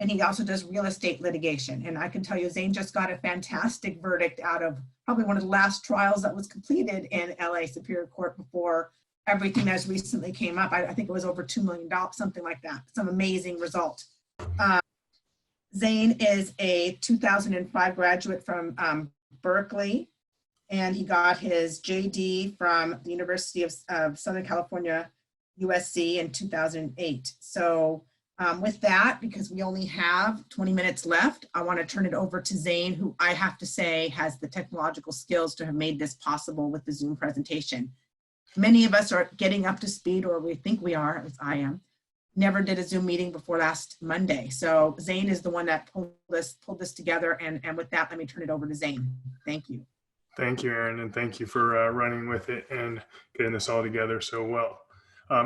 And he also does real estate litigation. And I can tell you, Zane just got a fantastic verdict out of probably one of the last trials that was completed in LA Superior Court before everything that's recently came up. I think it was over $2 million, something like that. Some amazing result. Zane is a 2005 graduate from Berkeley, and he got his JD from the University of Southern California, USC in 2008. So with that, because we only have 20 minutes left, I want to turn it over to Zane, who I have to say has the technological skills to have made this possible with the Zoom presentation. Many of us are getting up to speed, or we think we are, as I am. Never did a Zoom meeting before last Monday. So Zane is the one that pulled this together. And with that, let me turn it over to Zane. Thank you. Thank you, Erin, and thank you for running with it and getting this all together so well.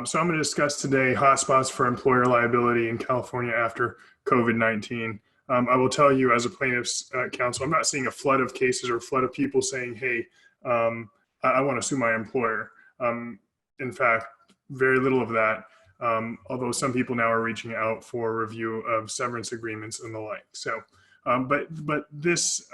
So I'm going to discuss today hotspots for employer liability in California after COVID-19. I will tell you, as a plaintiff's counsel, I'm not seeing a flood of cases or a flood of people saying, hey, I want to sue my employer. In fact, very little of that. although some people now are reaching out for review of severance agreements and the like. So, but this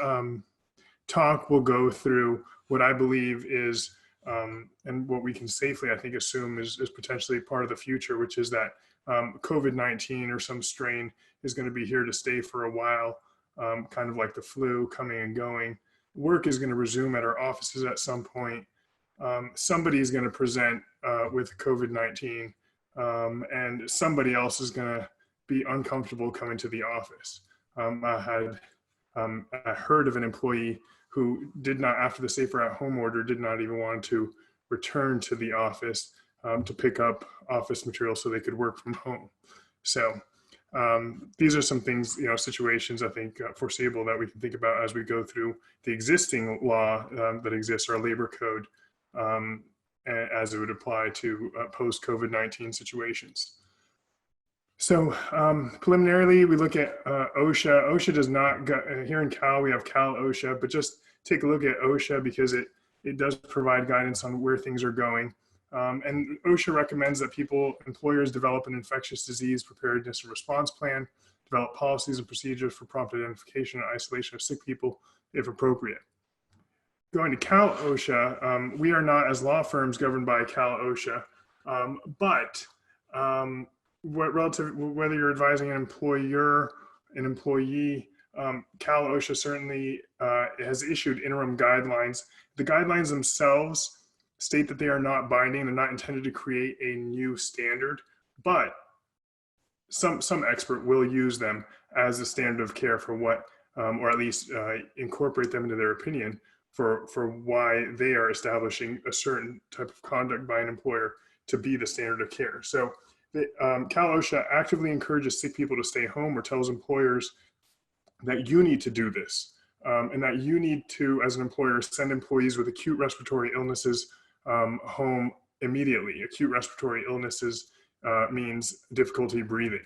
talk will go through what I believe is, and what we can safely, I think, assume is potentially part of the future, which is that COVID-19 or some strain is going to be here to stay for a while, kind of like the flu, coming and going. Work is going to resume at our offices at some point. Somebody is going to present with COVID-19, and somebody else is going to be uncomfortable coming to the office. I heard of an employee who did not, after the safer at home order, did not even want to return to the office to pick up office material so they could work from home. So these are some things, situations I think foreseeable that we can think about as we go through the existing law that exists, our labor code, as it would apply to post-COVID-19 situations. So preliminarily, we look at OSHA. OSHA does not, here in Cal, we have Cal OSHA, but just take a look at OSHA because it does provide guidance on where things are going. And OSHA recommends that employers develop an infectious disease preparedness and response plan, develop policies and procedures for prompt identification and isolation of sick people if appropriate. Going to Cal OSHA, we are not as law firms governed by Cal OSHA, but whether you're advising an employer, an employee, Cal OSHA certainly has issued interim guidelines. The guidelines themselves state that they are not binding. They're not intended to create a new standard, but some expert will use them as a standard of care for what, or at least incorporate them into their opinion for why they are establishing a certain type of conduct by an employer to be the standard of care. So Cal OSHA actively encourages sick people to stay home or tells employers that you need to do this, and that you need to, as an employer, send employees with acute respiratory illnesses home immediately. Acute respiratory illnesses means difficulty breathing.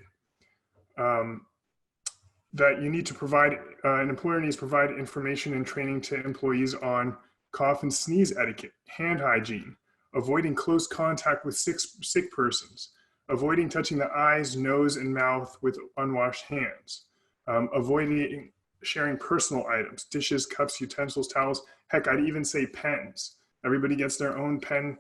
That you need to provide, an employer needs to provide information and training to employees on cough and sneeze etiquette, hand hygiene, avoiding close contact with sick persons, avoiding touching the eyes, nose, and mouth with unwashed hands, avoiding sharing personal items, dishes, cups, utensils, towels. Heck, I'd even say pens. Everybody gets their own pen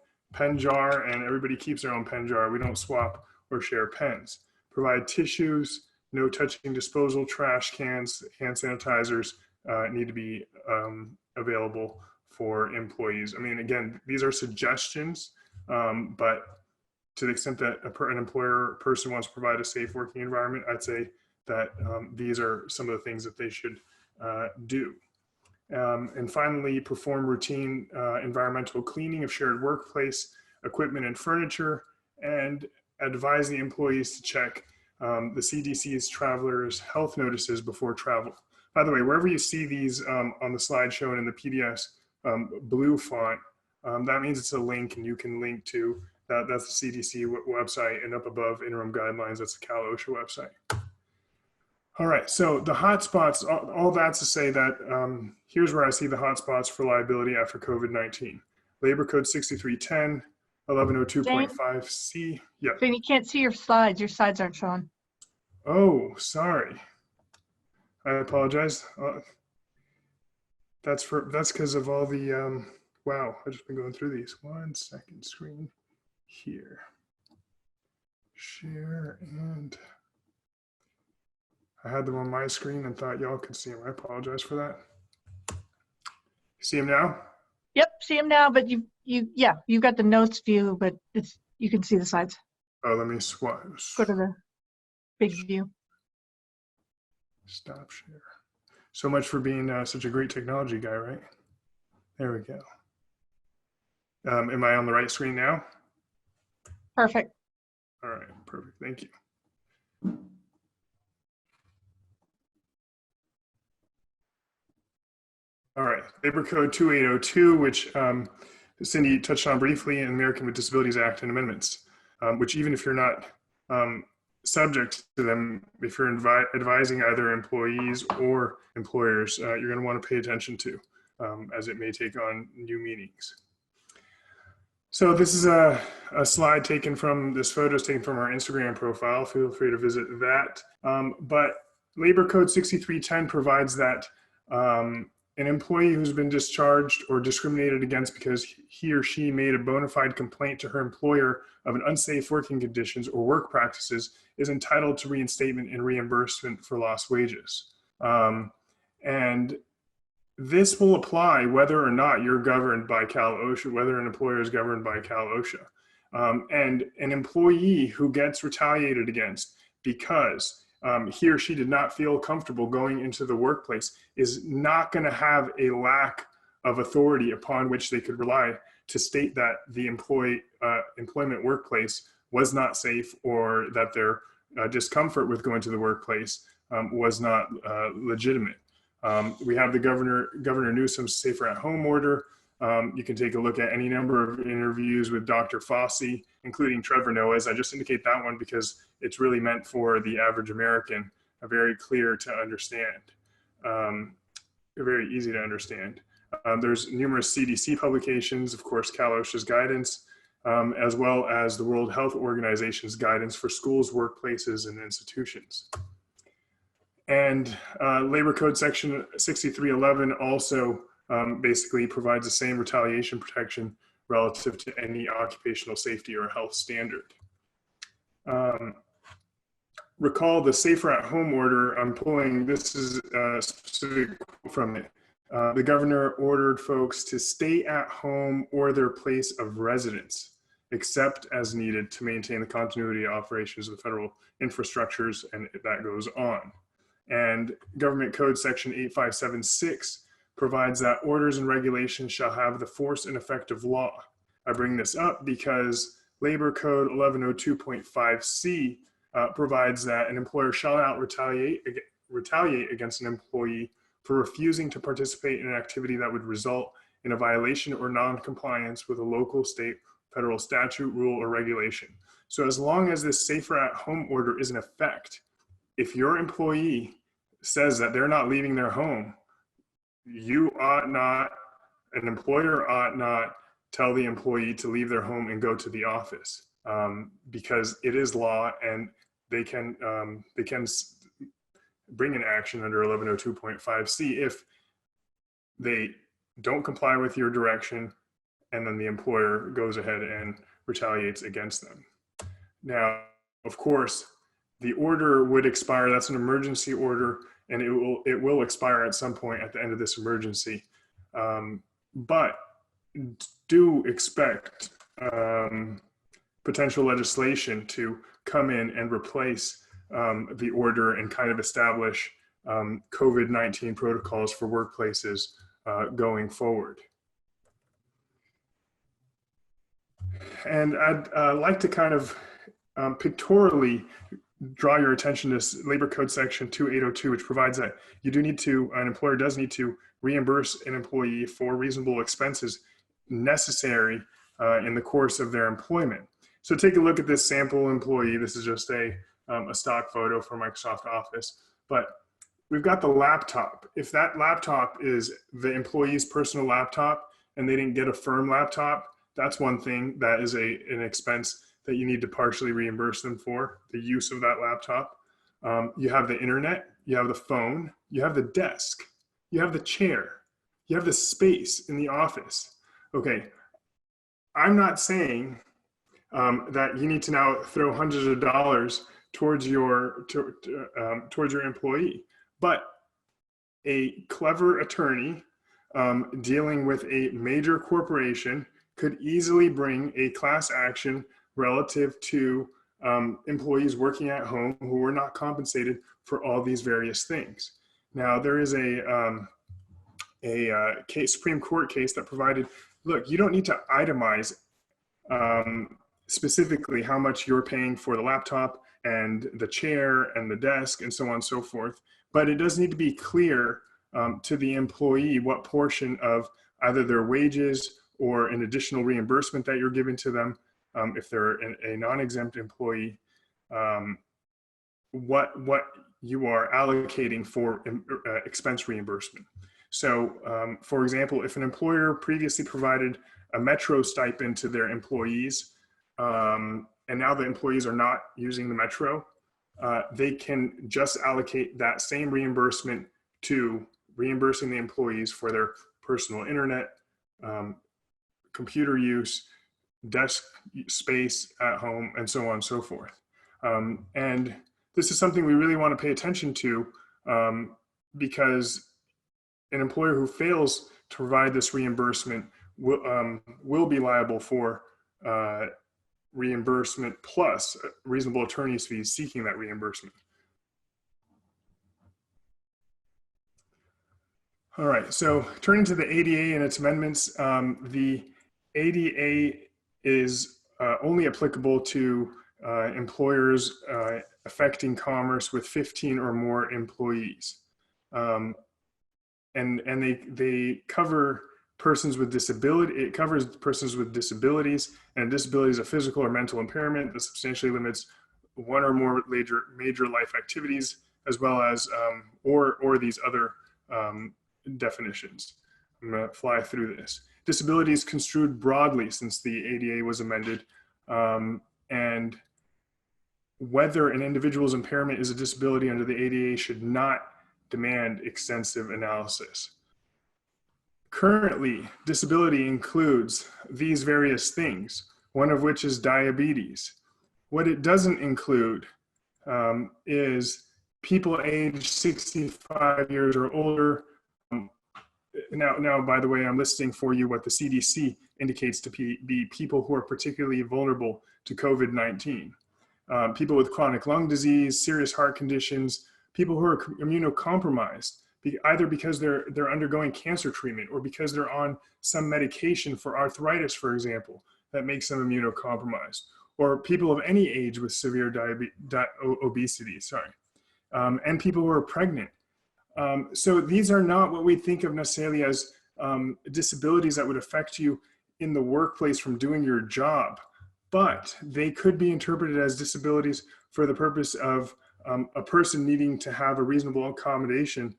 jar, and everybody keeps their own pen jar. We don't swap or share pens. Provide tissues, no touching disposal, trash cans, hand sanitizers need to be available for employees. I mean, again, these are suggestions, but to the extent that an employer or person wants to provide a safe working environment, I'd say that these are some of the things that they should do. And finally, perform routine environmental cleaning of shared workplace equipment and furniture, and advise the employees to check the CDC's travelers' health notices before travel. By the way, wherever you see these on the slide shown in the PDS blue font, that means it's a link, and you can link to that. That's the CDC website, and up above interim guidelines, that's the Cal OSHA website. All right, so the hotspots, all that's to say that here's where I see the hotspots for liability after COVID-19. Labor Code 6310, 1102.5C. Yep. Jane, you can't see your slides. Your slides aren't showing. Oh, sorry. I apologize. That's because of all the, wow, I've just been going through these. 1 second, screen here. Share, and I had them on my screen and thought y'all could see them. I apologize for that. See them now? Yep, see them now, but you've got the notes view, but you can see the slides. Oh, let me swap. Go to the big view. Stop share. So much for being such a great technology guy, right? There we go. Am I on the right screen now? Perfect. All right, perfect. Thank you. All right, Labor Code 2802, which Cindy touched on briefly, and American with Disabilities Act and amendments, which even if you're not subject to them, if you're advising either employees or employers, you're going to want to pay attention to, as it may take on new meanings. So this is a a slide taken from this photo is taken from our Instagram profile. Feel free to visit that. But Labor Code 6310 provides that an employee who's been discharged or discriminated against because he or she made a bona fide complaint to her employer of an unsafe working conditions or work practices is entitled to reinstatement and reimbursement for lost wages. And this will apply whether or not you're governed by Cal OSHA, whether an employer is governed by Cal OSHA. And an employee who gets retaliated against because he or she did not feel comfortable going into the workplace is not going to have a lack of authority upon which they could rely to state that the employment workplace was not safe, or that their discomfort with going to the workplace was not legitimate. We have the Governor Newsom's Safer at Home order. You can take a look at any number of interviews with Dr. Fossey, including Trevor Noah's. I just indicate that one because it's really meant for the average American, very clear to understand, very easy to understand. There's numerous CDC publications, of course, Cal OSHA's guidance, as well as the World Health Organization's guidance for schools, workplaces, and institutions. And Labor Code Section 6311 also basically provides the same retaliation protection relative to any occupational safety or health standard. Recall the Safer at Home order. I'm pulling, this is a specific quote from it. The governor ordered folks to stay at home or their place of residence, except as needed to maintain the continuity of operations of the federal infrastructures, and that goes on. And Government Code Section 8576 provides that orders and regulations shall have the force and effect of law. I bring this up because Labor Code 1102.5C provides that an employer shall not retaliate against an employee for refusing to participate in an activity that would result in a violation or non-compliance with a local, state, federal statute, rule, or regulation. So as long as this Safer at Home order is in effect, if your employee says that they're not leaving their home, you ought not, an employer ought not tell the employee to leave their home and go to the office, because it is law, and they can bring an action under 1102.5C if they don't comply with your direction and then the employer goes ahead and retaliates against them. Now, of course, the order would expire. That's an emergency order, and it will expire at some point at the end of this emergency. But do expect potential legislation to come in and replace the order and kind of establish COVID-19 protocols for workplaces going forward. And I'd like to kind of pictorially draw your attention to Labor Code Section 2802, which provides that you do need to, an employer does need to reimburse an employee for reasonable expenses necessary in the course of their employment. So take a look at this sample employee. This is just a stock photo from Microsoft Office, but we've got the laptop. If that laptop is the employee's personal laptop and they didn't get a firm laptop, that's one thing that is an expense that you need to partially reimburse them for, the use of that laptop. You have the internet, you have the phone, you have the desk, you have the chair, you have the space in the office. Okay, I'm not saying that you need to now throw hundreds of dollars towards your employee, but a clever attorney dealing with a major corporation could easily bring a class action relative to employees working at home who were not compensated for all these various things. Now, there is a Supreme Court case that provided, look, you don't need to itemize specifically how much you're paying for the laptop and the chair and the desk and so on and so forth, but it does need to be clear to the employee what portion of either their wages or an additional reimbursement that you're giving to them, if they're a non-exempt employee, what you are allocating for expense reimbursement. So, for example, if an employer previously provided a metro stipend to their employees, and now the employees are not using the metro, they can just allocate that same reimbursement to reimbursing the employees for their personal internet, computer use, desk space at home, and so on and so forth. And this is something we really want to pay attention to, because an employer who fails to provide this reimbursement will be liable for reimbursement plus reasonable attorney's fees seeking that reimbursement. All right, so turning to the ADA and its amendments, the ADA is only applicable to employers affecting commerce with 15 or more employees. And they cover persons with disability. It covers persons with disabilities, and disabilities of physical or mental impairment that substantially limits one or more major life activities, as well as or these other definitions. I'm going to fly through this. Disability is construed broadly since the ADA was amended, and whether an individual's impairment is a disability under the ADA should not demand extensive analysis. Currently, disability includes these various things, one of which is diabetes. What it doesn't include is people aged 65 years or older. Now, by the way, I'm listing for you what the CDC indicates to be people who are particularly vulnerable to COVID-19. People with chronic lung disease, serious heart conditions, people who are immunocompromised, either because they're undergoing cancer treatment or because they're on some medication for arthritis, for example, that makes them immunocompromised, or people of any age with severe obesity, and people who are pregnant. So these are not what we think of necessarily as disabilities that would affect you in the workplace from doing your job, but they could be interpreted as disabilities for the purpose of a person needing to have a reasonable accommodation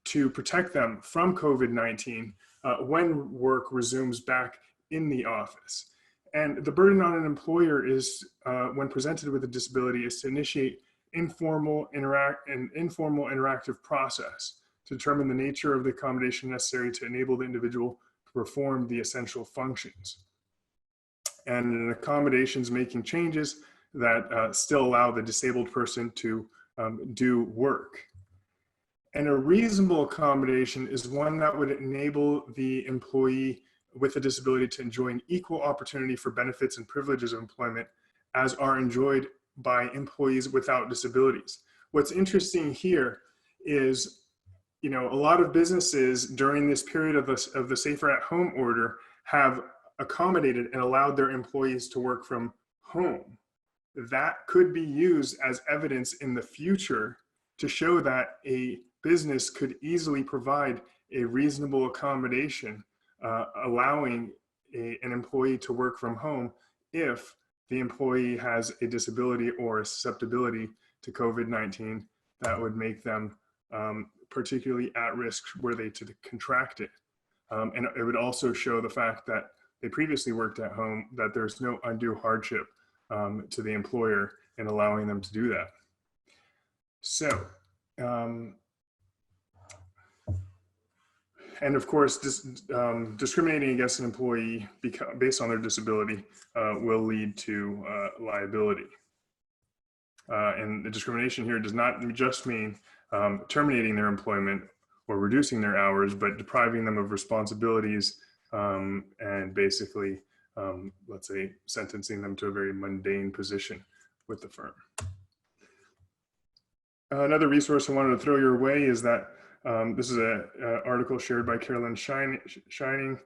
to protect them from COVID-19 when work resumes back in the office. And the burden on an employer is, when presented with a disability, is to initiate informal interactive process to determine the nature of the accommodation necessary to enable the individual to perform the essential functions. And in accommodations, making changes that still allow the disabled person to do work. And a reasonable accommodation is one that would enable the employee with a disability to enjoy an equal opportunity for benefits and privileges of employment as are enjoyed by employees without disabilities. What's interesting here is, a lot of businesses during this period of the Safer at Home order have accommodated and allowed their employees to work from home. That could be used as evidence in the future to show that a business could easily provide a reasonable accommodation, allowing an employee to work from home if the employee has a disability or a susceptibility to COVID-19 that would make them particularly at risk were they to contract it. And it would also show the fact that they previously worked at home, that there's no undue hardship to the employer in allowing them to do that. So, and of course, discriminating against an employee based on their disability will lead to liability. And the discrimination here does not just mean terminating their employment or reducing their hours, but depriving them of responsibilities and basically, let's say, sentencing them to a very mundane position with the firm. Another resource I wanted to throw your way is that this is an article shared by Carolyn Shining,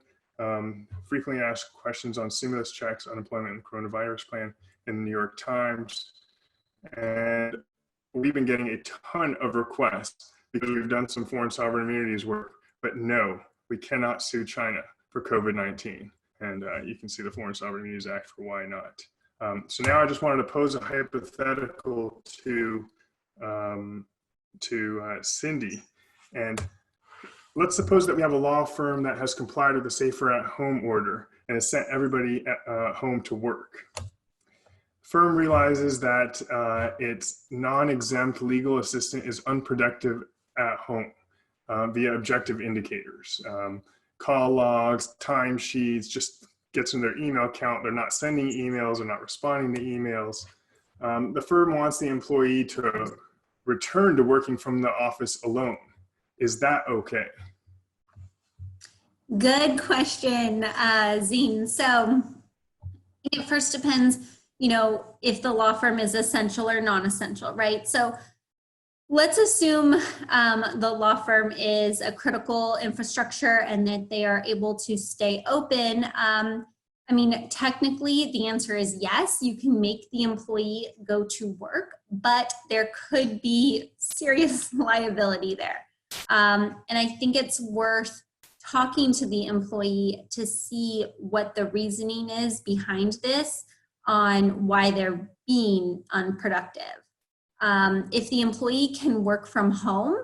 frequently asked questions on stimulus checks, unemployment, and coronavirus plan in the New York Times. And we've been getting a ton of requests because we've done some foreign sovereign immunities work, but no, we cannot sue China for COVID-19. And you can see the Foreign Sovereign Immunities Act for why not. So now I just wanted to pose a hypothetical to Cindy. And let's suppose that we have a law firm that has complied with the Safer at Home order and has sent everybody home to work. Firm realizes that its non-exempt legal assistant is unproductive at home via objective indicators. Call logs, timesheets, just gets in their email count. They're not sending emails, they're not responding to emails. The firm wants the employee to return to working from the office alone. Is that okay? Good question, Zine. So it first depends, you know, if the law firm is essential or non-essential, right? So let's assume the law firm is a critical infrastructure and that they are able to stay open. I mean, technically the answer is yes, you can make the employee go to work, but there could be serious liability there. And I think it's worth talking to the employee to see what the reasoning is behind this on why they're being unproductive. If the employee can work from home,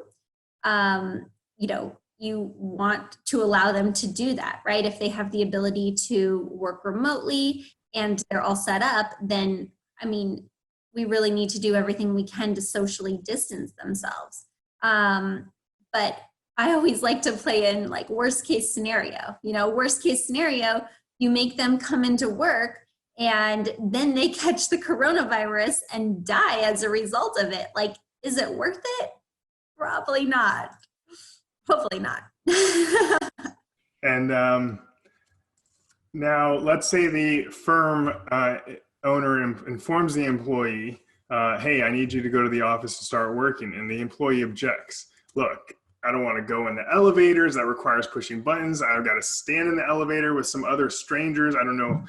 you know, you want to allow them to do that, right? If they have the ability to work remotely and they're all set up, then, I mean, we really need to do everything we can to socially distance themselves. But I always like to play in like worst case scenario. You know, worst case scenario, you make them come into work and then they catch the coronavirus and die as a result of it. Like, is it worth it? Probably not. Hopefully not. And now let's say the firm owner informs the employee, hey, I need you to go to the office and start working. And the employee objects. Look, I don't want to go in the elevators. That requires pushing buttons. I've got to stand in the elevator with some other strangers. I don't know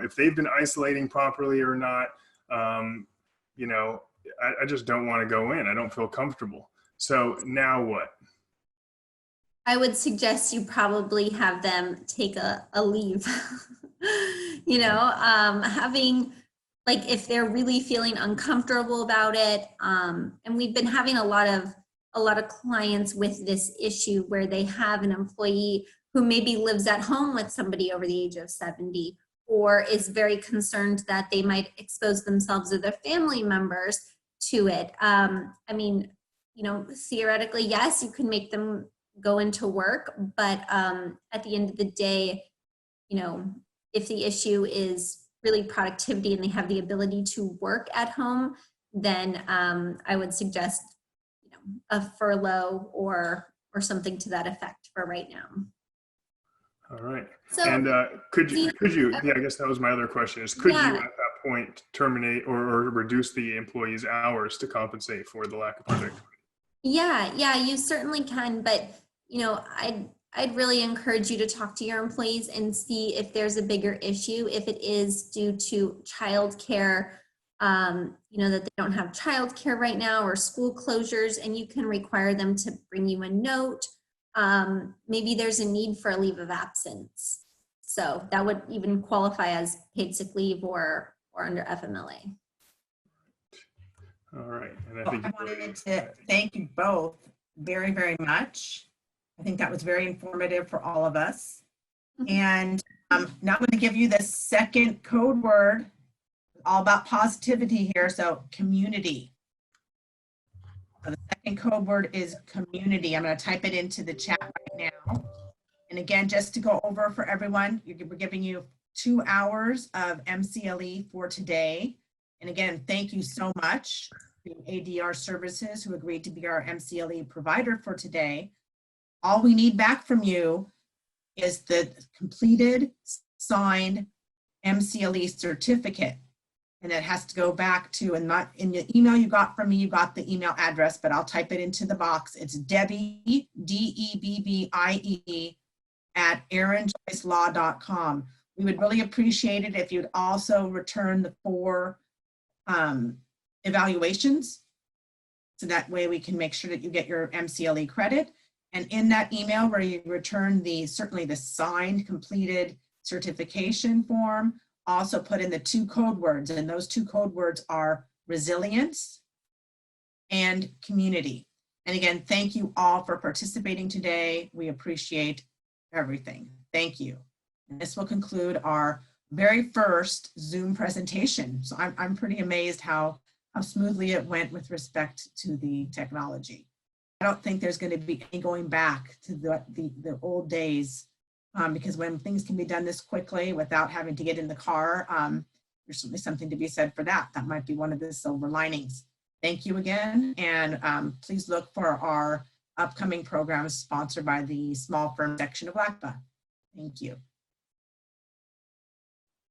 if they've been isolating properly or not. You know, I just don't want to go in. I don't feel comfortable. So now what? I would suggest you probably have them take a leave. You know, having, like, if they're really feeling uncomfortable about it, and we've been having a lot of clients with this issue where they have an employee who maybe lives at home with somebody over the age of 70, or is very concerned that they might expose themselves or their family members to it. I mean, you know, theoretically, yes, you can make them go into work, but at the end of the day, you know, if the issue is really productivity and they have the ability to work at home, then I would suggest, you know, a furlough or something to that effect for right now. All right. So, and could you, yeah, I guess that was my other question is, could you at that point terminate or reduce the employee's hours to compensate for the lack of productivity? Yeah, you certainly can, but you know, I'd really encourage you to talk to your employees and see if there's a bigger issue, if it is due to childcare, you know, that they don't have childcare right now or school closures, and you can require them to bring you a note. Maybe there's a need for a leave of absence. So that would even qualify as paid sick leave or under FMLA. All right. And I think I wanted to thank you both very, very much. I think that was very informative for all of us. And now I'm going to give you the second code word, all about positivity here. So community. So the second code word is community. I'm going to type it into the chat right now. And again, just to go over for everyone, we're giving you 2 hours of MCLE for today. And again, thank you so much to ADR Services who agreed to be our MCLE provider for today. All we need back from you is the completed, signed MCLE certificate. And it has to go back to, and not in the email you got from me, you got the email address, but I'll type it into the box. It's Debbie, DEBBIE, @aaronjoycelaw.com. We would really appreciate it if you'd also return the 4 evaluations. So that way we can make sure that you get your MCLE credit. And in that email where you return certainly the signed, completed certification form, also put in the 2 code words. And those 2 code words are resilience and community. And again, thank you all for participating today. We appreciate everything. Thank you. And this will conclude our very first Zoom presentation. So I'm pretty amazed how smoothly it went with respect to the technology. I don't think there's going to be any going back to the old days, because when things can be done this quickly without having to get in the car, there's certainly something to be said for that. That might be one of the silver linings. Thank you again, and please look for our upcoming programs sponsored by the small firm section of LACBA. Thank you.